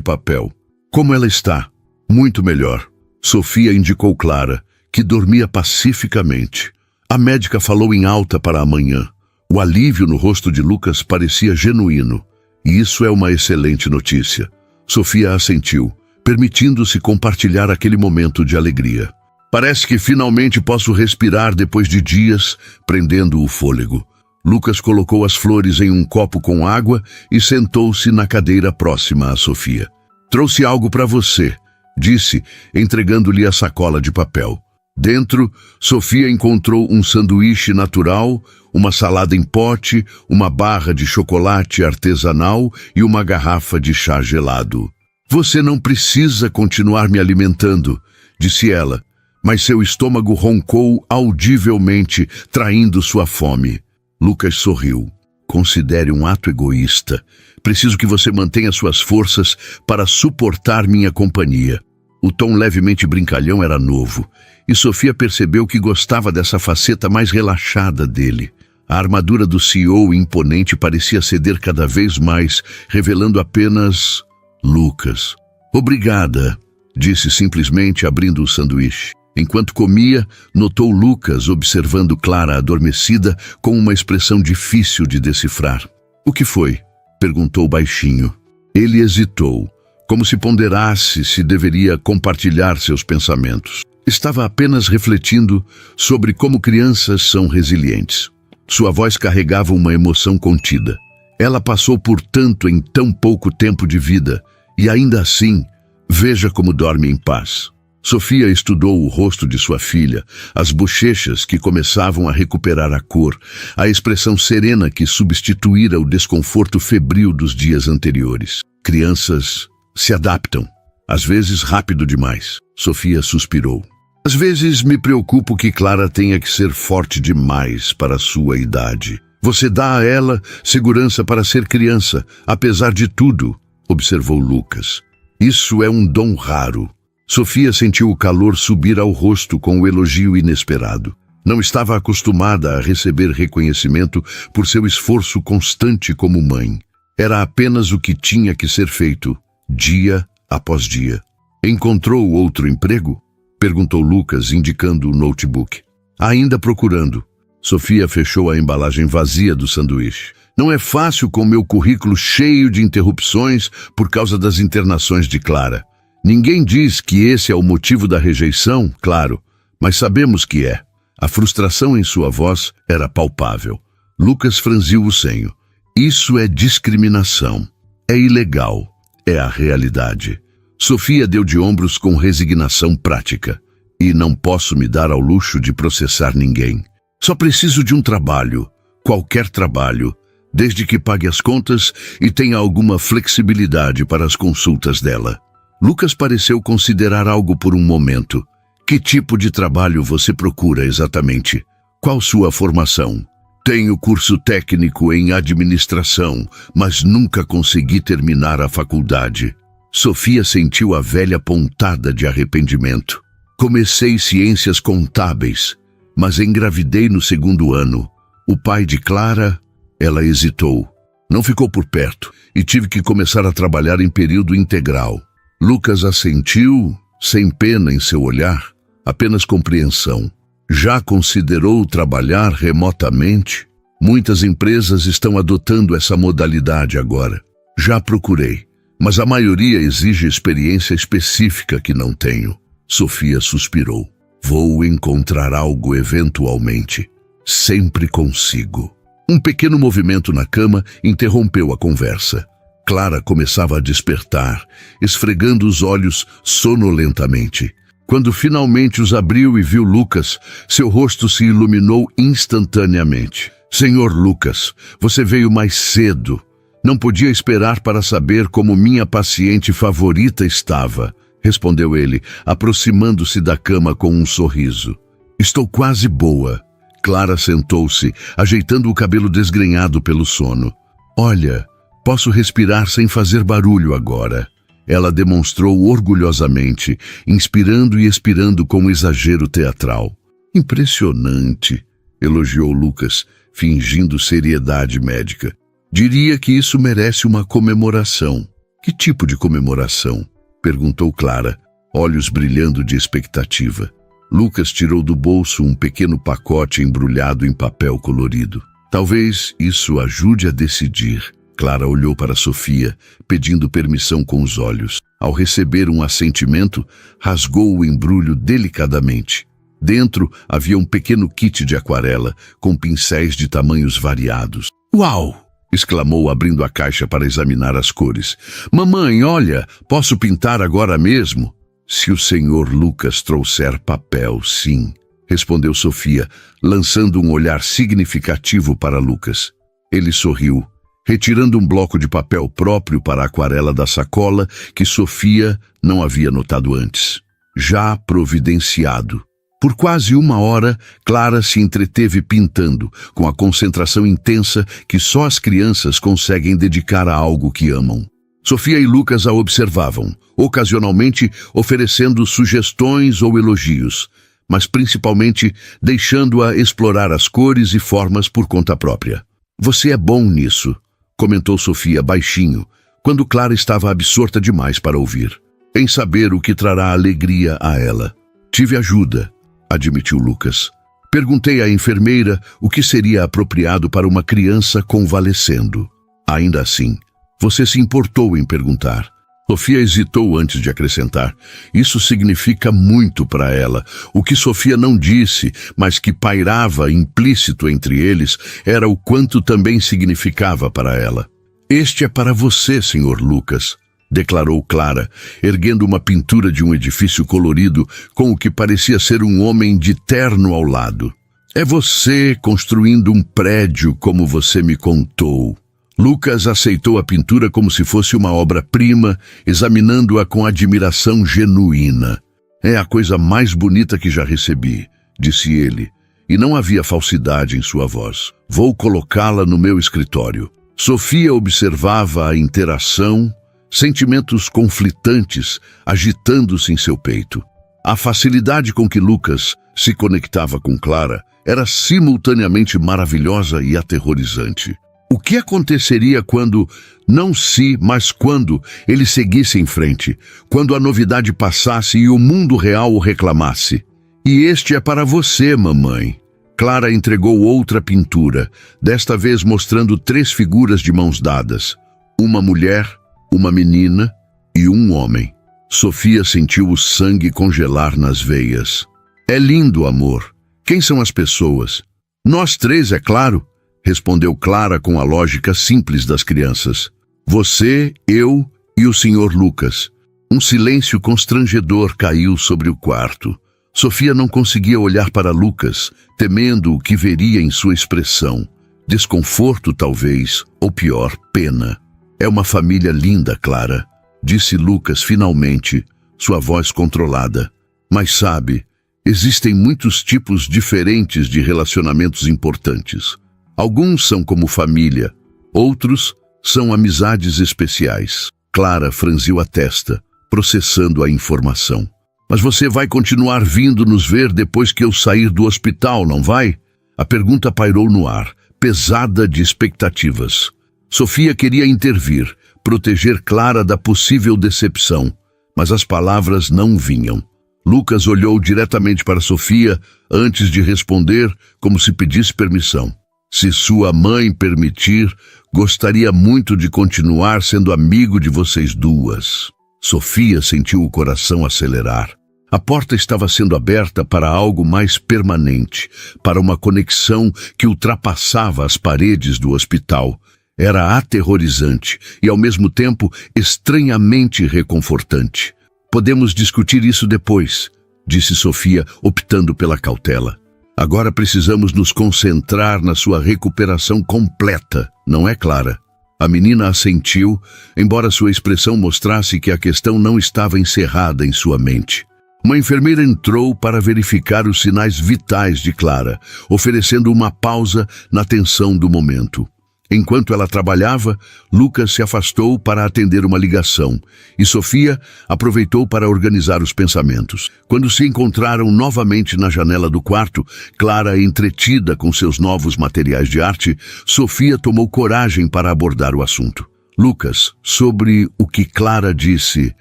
papel. "Como ela está?" "Muito melhor." Sofia indicou Clara, que dormia pacificamente. A médica falou em alta para amanhã. O alívio no rosto de Lucas parecia genuíno. E isso é uma excelente notícia. Sofia assentiu, permitindo-se compartilhar aquele momento de alegria. "Parece que finalmente posso respirar depois de dias, prendendo o fôlego." Lucas colocou as flores em um copo com água e sentou-se na cadeira próxima a Sofia. "Trouxe algo para você", disse, entregando-lhe a sacola de papel. Dentro, Sofia encontrou um sanduíche natural, uma salada em pote, uma barra de chocolate artesanal e uma garrafa de chá gelado. "Você não precisa continuar me alimentando", disse ela, mas seu estômago roncou audivelmente, traindo sua fome. Lucas sorriu. "Considere um ato egoísta. Preciso que você mantenha suas forças para suportar minha companhia." O tom levemente brincalhão era novo, e Sofia percebeu que gostava dessa faceta mais relaxada dele. A armadura do CEO imponente parecia ceder cada vez mais, revelando apenas Lucas. "Obrigada", disse simplesmente, abrindo o sanduíche. Enquanto comia, notou Lucas observando Clara adormecida com uma expressão difícil de decifrar. O que foi? Perguntou baixinho. Ele hesitou, como se ponderasse se deveria compartilhar seus pensamentos. Estava apenas refletindo sobre como crianças são resilientes. Sua voz carregava uma emoção contida. Ela passou por tanto em tão pouco tempo de vida, e ainda assim, veja como dorme em paz. Sofia estudou o rosto de sua filha, as bochechas que começavam a recuperar a cor, a expressão serena que substituíra o desconforto febril dos dias anteriores. Crianças se adaptam, às vezes rápido demais. Sofia suspirou. Às vezes me preocupo que Clara tenha que ser forte demais para a sua idade. Você dá a ela segurança para ser criança, apesar de tudo, observou Lucas. Isso é um dom raro. Sofia sentiu o calor subir ao rosto com o elogio inesperado. Não estava acostumada a receber reconhecimento por seu esforço constante como mãe. Era apenas o que tinha que ser feito, dia após dia. Encontrou outro emprego? Perguntou Lucas, indicando o notebook. Ainda procurando. Sofia fechou a embalagem vazia do sanduíche. Não é fácil com meu currículo cheio de interrupções por causa das internações de Clara. Ninguém diz que esse é o motivo da rejeição, claro, mas sabemos que é. A frustração em sua voz era palpável. Lucas franziu o senho. Isso é discriminação. É ilegal. É a realidade. Sofia deu de ombros com resignação prática. E não posso me dar ao luxo de processar ninguém. Só preciso de um trabalho, qualquer trabalho, desde que pague as contas e tenha alguma flexibilidade para as consultas dela. Lucas pareceu considerar algo por um momento. Que tipo de trabalho você procura exatamente? Qual sua formação? Tenho curso técnico em administração, mas nunca consegui terminar a faculdade. Sofia sentiu a velha pontada de arrependimento. Comecei ciências contábeis, mas engravidei no segundo ano. O pai de Clara, ela hesitou. Não ficou por perto e tive que começar a trabalhar em período integral. Lucas assentiu, sem pena em seu olhar, apenas compreensão. Já considerou trabalhar remotamente? Muitas empresas estão adotando essa modalidade agora. Já procurei, mas a maioria exige experiência específica que não tenho. Sofia suspirou. Vou encontrar algo eventualmente. Sempre consigo. Um pequeno movimento na cama interrompeu a conversa. Clara começava a despertar, esfregando os olhos sonolentamente. Quando finalmente os abriu e viu Lucas, seu rosto se iluminou instantaneamente. Senhor Lucas, você veio mais cedo. Não podia esperar para saber como minha paciente favorita estava, respondeu ele, aproximando-se da cama com um sorriso. Estou quase boa. Clara sentou-se, ajeitando o cabelo desgrenhado pelo sono. Olha, posso respirar sem fazer barulho agora. Ela demonstrou orgulhosamente, inspirando e expirando com exagero teatral. Impressionante, elogiou Lucas, fingindo seriedade médica. Diria que isso merece uma comemoração. Que tipo de comemoração? Perguntou Clara, olhos brilhando de expectativa. Lucas tirou do bolso um pequeno pacote embrulhado em papel colorido. Talvez isso ajude a decidir. Clara olhou para Sofia, pedindo permissão com os olhos. Ao receber um assentimento, rasgou o embrulho delicadamente. Dentro havia um pequeno kit de aquarela, com pincéis de tamanhos variados. Uau! Exclamou, abrindo a caixa para examinar as cores. Mamãe, olha, posso pintar agora mesmo? Se o senhor Lucas trouxer papel, sim, respondeu Sofia, lançando um olhar significativo para Lucas. Ele sorriu, retirando um bloco de papel próprio para a aquarela da sacola que Sofia não havia notado antes. Já providenciado. Por quase 1 hora, Clara se entreteve pintando, com a concentração intensa que só as crianças conseguem dedicar a algo que amam. Sofia e Lucas a observavam, ocasionalmente oferecendo sugestões ou elogios, mas principalmente deixando-a explorar as cores e formas por conta própria. Você é bom nisso, comentou Sofia baixinho, quando Clara estava absorta demais para ouvir, em saber o que trará alegria a ela. Tive ajuda, admitiu Lucas. Perguntei à enfermeira o que seria apropriado para uma criança convalescendo. Ainda assim, você se importou em perguntar. Sofia hesitou antes de acrescentar. Isso significa muito para ela. O que Sofia não disse, mas que pairava implícito entre eles, era o quanto também significava para ela. Este é para você, Sr. Lucas, declarou Clara, erguendo uma pintura de um edifício colorido com o que parecia ser um homem de terno ao lado. É você construindo um prédio como você me contou. Lucas aceitou a pintura como se fosse uma obra-prima, examinando-a com admiração genuína. É a coisa mais bonita que já recebi, disse ele, e não havia falsidade em sua voz. Vou colocá-la no meu escritório. Sofia observava a interação, sentimentos conflitantes agitando-se em seu peito. A facilidade com que Lucas se conectava com Clara era simultaneamente maravilhosa e aterrorizante. O que aconteceria quando, não se, mas quando, ele seguisse em frente, quando a novidade passasse e o mundo real o reclamasse? E este é para você, mamãe. Clara entregou outra pintura, desta vez mostrando 3 figuras de mãos dadas. Uma mulher, uma menina e um homem. Sofia sentiu o sangue congelar nas veias. É lindo, amor. Quem são as pessoas? Nós 3, é claro, respondeu Clara com a lógica simples das crianças. Você, eu e o Sr. Lucas. Um silêncio constrangedor caiu sobre o quarto. Sofia não conseguia olhar para Lucas, temendo o que veria em sua expressão. Desconforto, talvez, ou pior, pena. É uma família linda, Clara, disse Lucas finalmente, sua voz controlada. Mas sabe, existem muitos tipos diferentes de relacionamentos importantes. Alguns são como família, outros são amizades especiais. Clara franziu a testa, processando a informação. Mas você vai continuar vindo nos ver depois que eu sair do hospital, não vai? A pergunta pairou no ar, pesada de expectativas. Sofia queria intervir, proteger Clara da possível decepção, mas as palavras não vinham. Lucas olhou diretamente para Sofia antes de responder, como se pedisse permissão. Se sua mãe permitir, gostaria muito de continuar sendo amigo de vocês duas. Sofia sentiu o coração acelerar. A porta estava sendo aberta para algo mais permanente, para uma conexão que ultrapassava as paredes do hospital. Era aterrorizante e, ao mesmo tempo, estranhamente reconfortante. Podemos discutir isso depois, disse Sofia, optando pela cautela. Agora precisamos nos concentrar na sua recuperação completa, não é, Clara? A menina assentiu, embora sua expressão mostrasse que a questão não estava encerrada em sua mente. Uma enfermeira entrou para verificar os sinais vitais de Clara, oferecendo uma pausa na tensão do momento. Enquanto ela trabalhava, Lucas se afastou para atender uma ligação e Sofia aproveitou para organizar os pensamentos. Quando se encontraram novamente na janela do quarto, Clara entretida com seus novos materiais de arte, Sofia tomou coragem para abordar o assunto. Lucas, sobre o que Clara disse,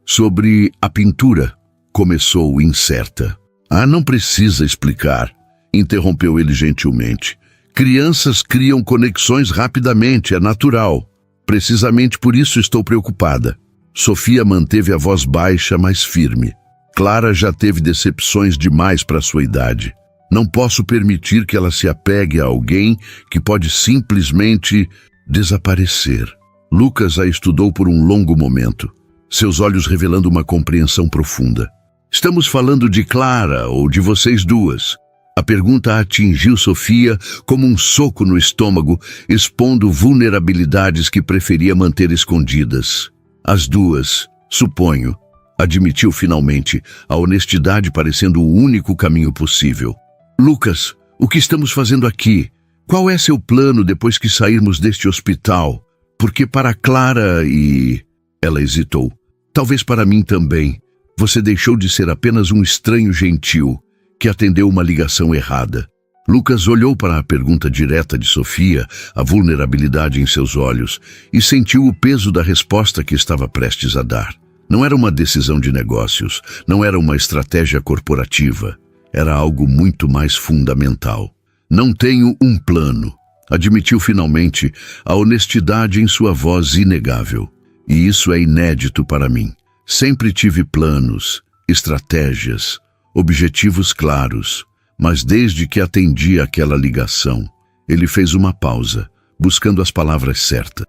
sobre a pintura, começou incerta. Não precisa explicar, interrompeu ele gentilmente. Crianças criam conexões rapidamente, é natural. Precisamente por isso estou preocupada. Sofia manteve a voz baixa, mas firme. Clara já teve decepções demais para sua idade. Não posso permitir que ela se apegue a alguém que pode simplesmente desaparecer. Lucas a estudou por um longo momento, seus olhos revelando uma compreensão profunda. Estamos falando de Clara ou de vocês duas? A pergunta atingiu Sofia como um soco no estômago, expondo vulnerabilidades que preferia manter escondidas. As duas, suponho, admitiu finalmente, a honestidade parecendo o único caminho possível. Lucas, o que estamos fazendo aqui? Qual é seu plano depois que sairmos deste hospital? Porque para Clara e... Ela hesitou. Talvez para mim também. Você deixou de ser apenas um estranho gentil que atendeu uma ligação errada. Lucas olhou para a pergunta direta de Sofia, a vulnerabilidade em seus olhos, e sentiu o peso da resposta que estava prestes a dar. Não era uma decisão de negócios, não era uma estratégia corporativa. Era algo muito mais fundamental. Não tenho um plano. Admitiu finalmente a honestidade em sua voz inegável. E isso é inédito para mim. Sempre tive planos, estratégias, objetivos claros, mas desde que atendi aquela ligação, ele fez uma pausa, buscando as palavras certas.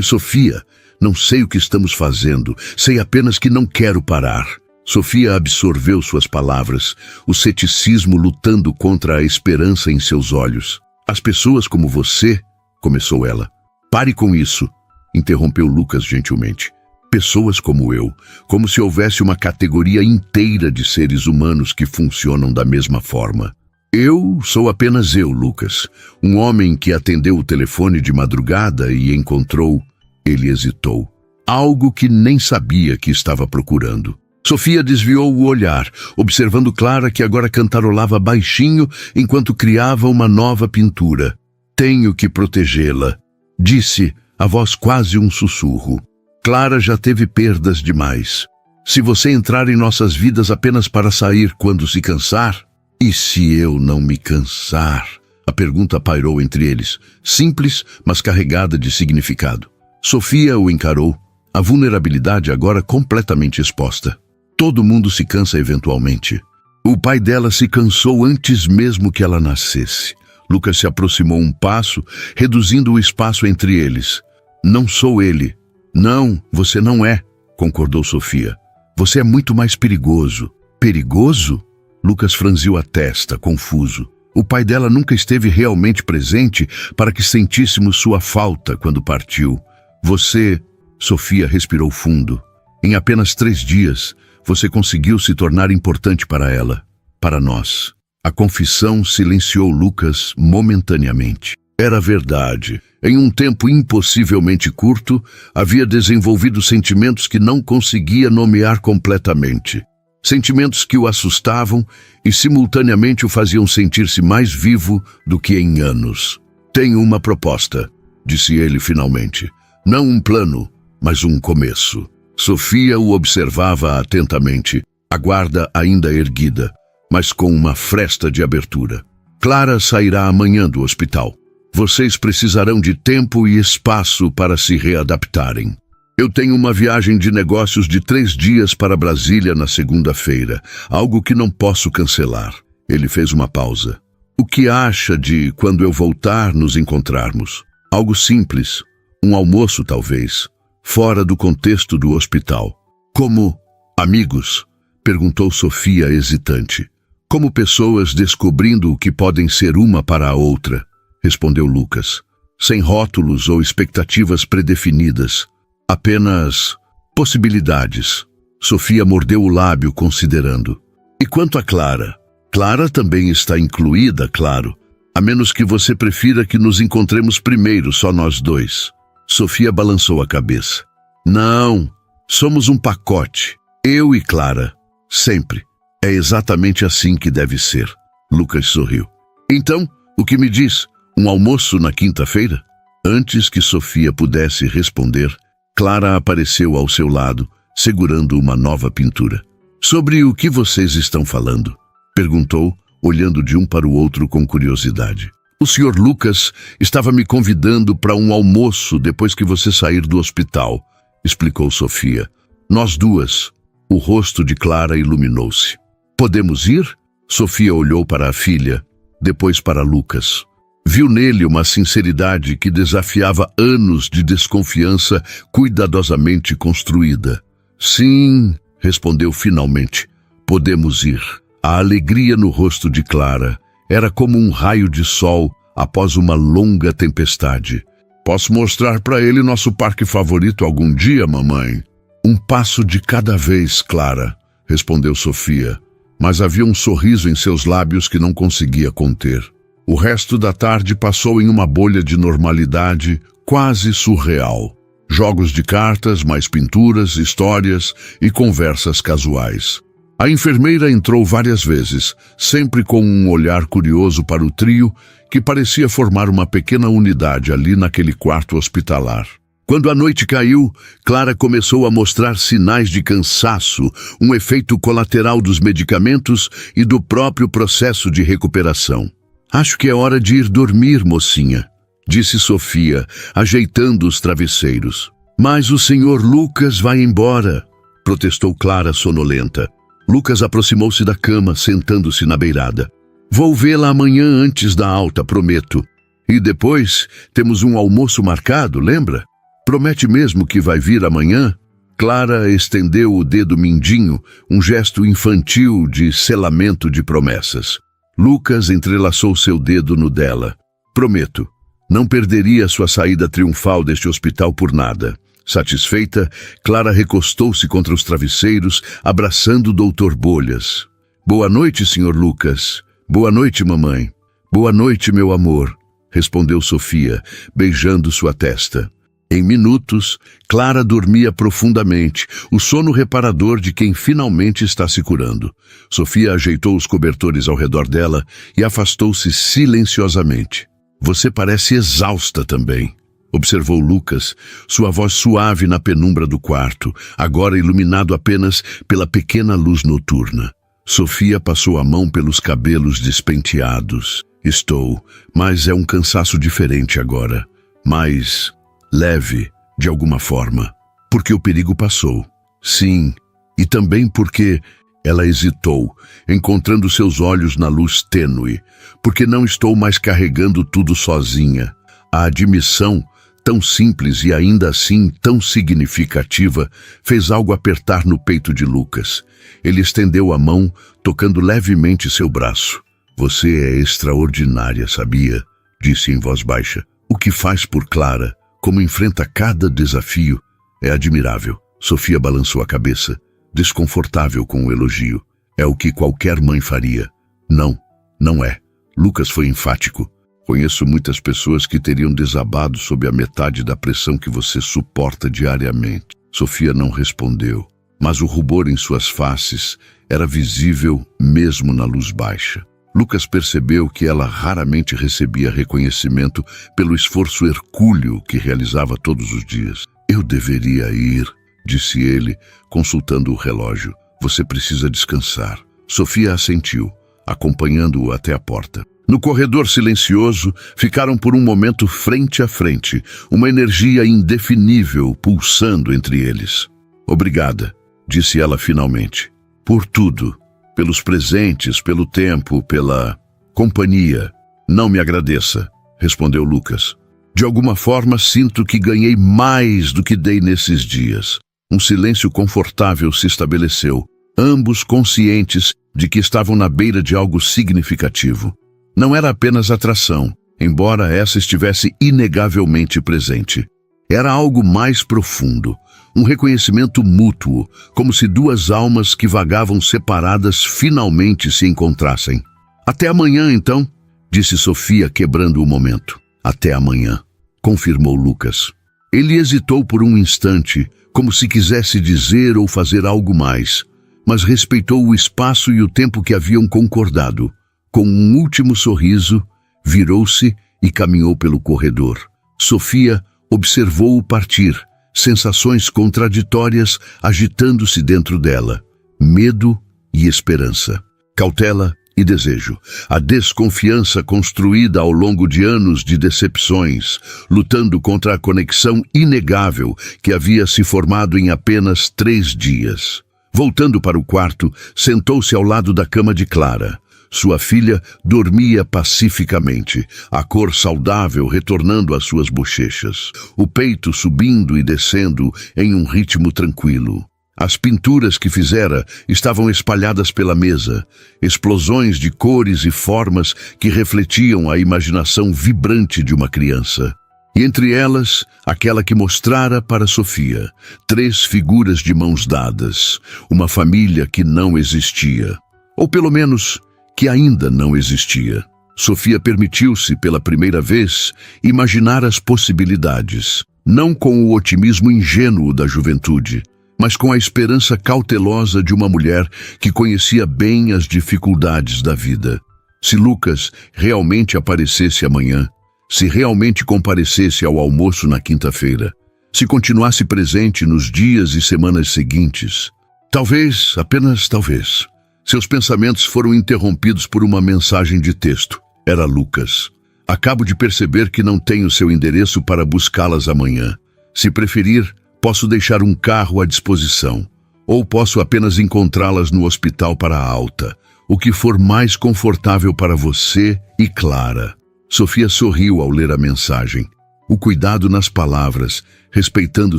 Sofia, não sei o que estamos fazendo, sei apenas que não quero parar. Sofia absorveu suas palavras, o ceticismo lutando contra a esperança em seus olhos. As pessoas como você, começou ela. Pare com isso, interrompeu Lucas gentilmente. Pessoas como eu, como se houvesse uma categoria inteira de seres humanos que funcionam da mesma forma. Eu sou apenas eu, Lucas, um homem que atendeu o telefone de madrugada e encontrou, ele hesitou, algo que nem sabia que estava procurando. Sofia desviou o olhar, observando Clara que agora cantarolava baixinho enquanto criava uma nova pintura. Tenho que protegê-la, disse, a voz quase um sussurro. Clara já teve perdas demais. Se você entrar em nossas vidas apenas para sair quando se cansar, e se eu não me cansar? A pergunta pairou entre eles, simples, mas carregada de significado. Sofia o encarou, a vulnerabilidade agora completamente exposta. Todo mundo se cansa eventualmente. O pai dela se cansou antes mesmo que ela nascesse. Lucas se aproximou um passo, reduzindo o espaço entre eles. Não sou ele. Não, você não é, concordou Sofia. Você é muito mais perigoso. Perigoso? Lucas franziu a testa, confuso. O pai dela nunca esteve realmente presente para que sentíssemos sua falta quando partiu. Você... Sofia respirou fundo. Em apenas 3 dias, você conseguiu se tornar importante para ela, para nós. A confissão silenciou Lucas momentaneamente. Era verdade. Em um tempo impossivelmente curto, havia desenvolvido sentimentos que não conseguia nomear completamente. Sentimentos que o assustavam e simultaneamente o faziam sentir-se mais vivo do que em anos. Tenho uma proposta, disse ele finalmente. Não um plano, mas um começo. Sofia o observava atentamente, a guarda ainda erguida, mas com uma fresta de abertura. Clara sairá amanhã do hospital. Vocês precisarão de tempo e espaço para se readaptarem. Eu tenho uma viagem de negócios de 3 dias para Brasília na segunda-feira, algo que não posso cancelar. Ele fez uma pausa. O que acha de, quando eu voltar, nos encontrarmos? Algo simples, um almoço talvez, fora do contexto do hospital. Como amigos? Perguntou Sofia hesitante. Como pessoas descobrindo o que podem ser uma para a outra, respondeu Lucas. Sem rótulos ou expectativas predefinidas. Apenas possibilidades. Sofia mordeu o lábio considerando. E quanto a Clara? Clara também está incluída, claro. A menos que você prefira que nos encontremos primeiro, só nós dois. Sofia balançou a cabeça. Não, somos um pacote. Eu e Clara. Sempre. É exatamente assim que deve ser. Lucas sorriu. Então, o que me diz? Um almoço na quinta-feira? Antes que Sofia pudesse responder, Clara apareceu ao seu lado, segurando uma nova pintura. Sobre o que vocês estão falando? Perguntou, olhando de um para o outro com curiosidade. O Sr. Lucas estava me convidando para um almoço depois que você sair do hospital, explicou Sofia. Nós duas. O rosto de Clara iluminou-se. Podemos ir? Sofia olhou para a filha, depois para Lucas. Viu nele uma sinceridade que desafiava anos de desconfiança cuidadosamente construída. Sim, respondeu finalmente. Podemos ir. A alegria no rosto de Clara era como um raio de sol após uma longa tempestade. Posso mostrar para ele nosso parque favorito algum dia, mamãe? Um passo de cada vez, Clara, respondeu Sofia, mas havia um sorriso em seus lábios que não conseguia conter. O resto da tarde passou em uma bolha de normalidade quase surreal. Jogos de cartas, mais pinturas, histórias e conversas casuais. A enfermeira entrou várias vezes, sempre com um olhar curioso para o trio, que parecia formar uma pequena unidade ali naquele quarto hospitalar. Quando a noite caiu, Clara começou a mostrar sinais de cansaço, um efeito colateral dos medicamentos e do próprio processo de recuperação. Acho que é hora de ir dormir, mocinha, disse Sofia, ajeitando os travesseiros. Mas o senhor Lucas vai embora, protestou Clara sonolenta. Lucas aproximou-se da cama, sentando-se na beirada. Vou vê-la amanhã antes da alta, prometo. E depois temos um almoço marcado, lembra? Promete mesmo que vai vir amanhã? Clara estendeu o dedo mindinho, um gesto infantil de selamento de promessas. Lucas entrelaçou seu dedo no dela. Prometo. Não perderia sua saída triunfal deste hospital por nada. Satisfeita, Clara recostou-se contra os travesseiros, abraçando o doutor Bolhas. Boa noite, senhor Lucas. Boa noite, mamãe. Boa noite, meu amor, respondeu Sofia, beijando sua testa. Em minutos, Clara dormia profundamente, o sono reparador de quem finalmente está se curando. Sofia ajeitou os cobertores ao redor dela e afastou-se silenciosamente. Você parece exausta também, observou Lucas, sua voz suave na penumbra do quarto, agora iluminado apenas pela pequena luz noturna. Sofia passou a mão pelos cabelos despenteados. Estou, mas é um cansaço diferente agora. Mais leve, de alguma forma. Porque o perigo passou. Sim, e também porque ela hesitou, encontrando seus olhos na luz tênue. Porque não estou mais carregando tudo sozinha. A admissão, tão simples e ainda assim tão significativa, fez algo apertar no peito de Lucas. Ele estendeu a mão, tocando levemente seu braço. Você é extraordinária, sabia? Disse em voz baixa. O que faz por Clara, como enfrenta cada desafio, é admirável. Sofia balançou a cabeça, desconfortável com o elogio. É o que qualquer mãe faria. Não, não é. Lucas foi enfático. Conheço muitas pessoas que teriam desabado sob a metade da pressão que você suporta diariamente. Sofia não respondeu, mas o rubor em suas faces era visível mesmo na luz baixa. Lucas percebeu que ela raramente recebia reconhecimento pelo esforço hercúleo que realizava todos os dias. Eu deveria ir, disse ele, consultando o relógio. Você precisa descansar. Sofia assentiu, acompanhando-o até a porta. No corredor silencioso, ficaram por um momento frente a frente, uma energia indefinível pulsando entre eles. Obrigada, disse ela finalmente. Por tudo. Pelos presentes, pelo tempo, pela companhia. Não me agradeça, respondeu Lucas. De alguma forma, sinto que ganhei mais do que dei nesses dias. Um silêncio confortável se estabeleceu, ambos conscientes de que estavam na beira de algo significativo. Não era apenas atração, embora essa estivesse inegavelmente presente. Era algo mais profundo, um reconhecimento mútuo, como se duas almas que vagavam separadas finalmente se encontrassem. Até amanhã, então, disse Sofia, quebrando o momento. Até amanhã, confirmou Lucas. Ele hesitou por um instante, como se quisesse dizer ou fazer algo mais, mas respeitou o espaço e o tempo que haviam concordado. Com um último sorriso, virou-se e caminhou pelo corredor. Sofia observou-o partir, sensações contraditórias agitando-se dentro dela. Medo e esperança. Cautela e desejo. A desconfiança construída ao longo de anos de decepções, lutando contra a conexão inegável que havia se formado em apenas 3 dias. Voltando para o quarto, sentou-se ao lado da cama de Clara. Sua filha dormia pacificamente, a cor saudável retornando às suas bochechas, o peito subindo e descendo em um ritmo tranquilo. As pinturas que fizera estavam espalhadas pela mesa, explosões de cores e formas que refletiam a imaginação vibrante de uma criança. E entre elas, aquela que mostrara para Sofia, 3 figuras de mãos dadas, uma família que não existia. Ou pelo menos, que ainda não existia. Sofia permitiu-se, pela primeira vez, imaginar as possibilidades, não com o otimismo ingênuo da juventude, mas com a esperança cautelosa de uma mulher que conhecia bem as dificuldades da vida. Se Lucas realmente aparecesse amanhã, se realmente comparecesse ao almoço na quinta-feira, se continuasse presente nos dias e semanas seguintes, talvez, apenas talvez, seus pensamentos foram interrompidos por uma mensagem de texto. Era Lucas. Acabo de perceber que não tenho seu endereço para buscá-las amanhã. Se preferir, posso deixar um carro à disposição. Ou posso apenas encontrá-las no hospital para a alta. O que for mais confortável para você e Clara. Sofia sorriu ao ler a mensagem. O cuidado nas palavras, respeitando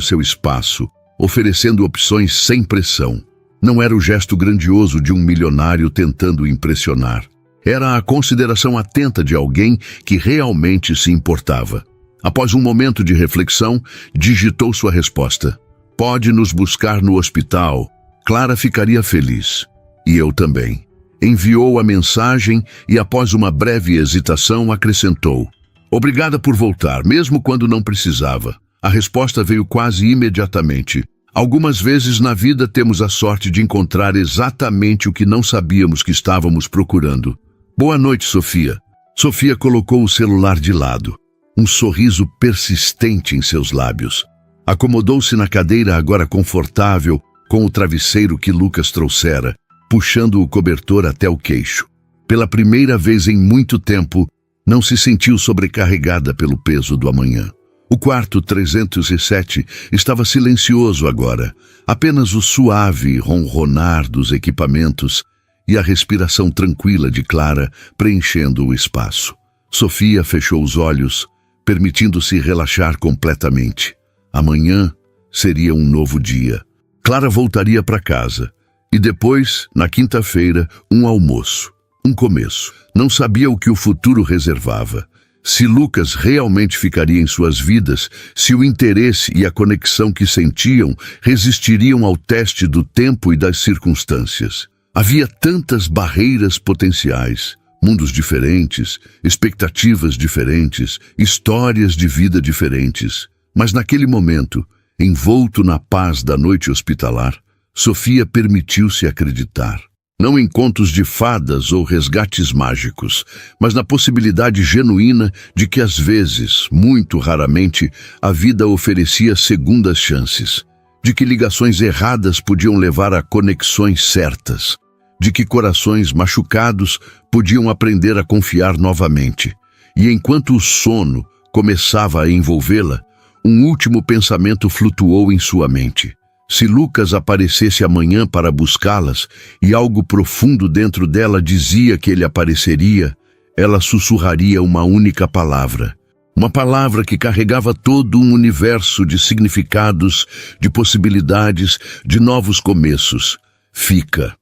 seu espaço, oferecendo opções sem pressão. Não era o gesto grandioso de um milionário tentando impressionar. Era a consideração atenta de alguém que realmente se importava. Após um momento de reflexão, digitou sua resposta. Pode nos buscar no hospital. Clara ficaria feliz. E eu também. Enviou a mensagem e, após uma breve hesitação, acrescentou: obrigada por voltar, mesmo quando não precisava. A resposta veio quase imediatamente. Algumas vezes na vida temos a sorte de encontrar exatamente o que não sabíamos que estávamos procurando. Boa noite, Sofia. Sofia colocou o celular de lado. Um sorriso persistente em seus lábios. Acomodou-se na cadeira agora confortável, com o travesseiro que Lucas trouxera, puxando o cobertor até o queixo. Pela primeira vez em muito tempo, não se sentiu sobrecarregada pelo peso do amanhã. O quarto 307 estava silencioso agora, apenas o suave ronronar dos equipamentos e a respiração tranquila de Clara preenchendo o espaço. Sofia fechou os olhos, permitindo-se relaxar completamente. Amanhã seria um novo dia. Clara voltaria para casa. E depois, na quinta-feira, um almoço. Um começo. Não sabia o que o futuro reservava. Se Lucas realmente ficaria em suas vidas, se o interesse e a conexão que sentiam resistiriam ao teste do tempo e das circunstâncias. Havia tantas barreiras potenciais, mundos diferentes, expectativas diferentes, histórias de vida diferentes. Mas naquele momento, envolto na paz da noite hospitalar, Sofia permitiu-se acreditar. Não em contos de fadas ou resgates mágicos, mas na possibilidade genuína de que às vezes, muito raramente, a vida oferecia segundas chances. De que ligações erradas podiam levar a conexões certas. De que corações machucados podiam aprender a confiar novamente. E enquanto o sono começava a envolvê-la, um último pensamento flutuou em sua mente. Se Lucas aparecesse amanhã para buscá-las e algo profundo dentro dela dizia que ele apareceria, ela sussurraria uma única palavra. Uma palavra que carregava todo um universo de significados, de possibilidades, de novos começos. Fica.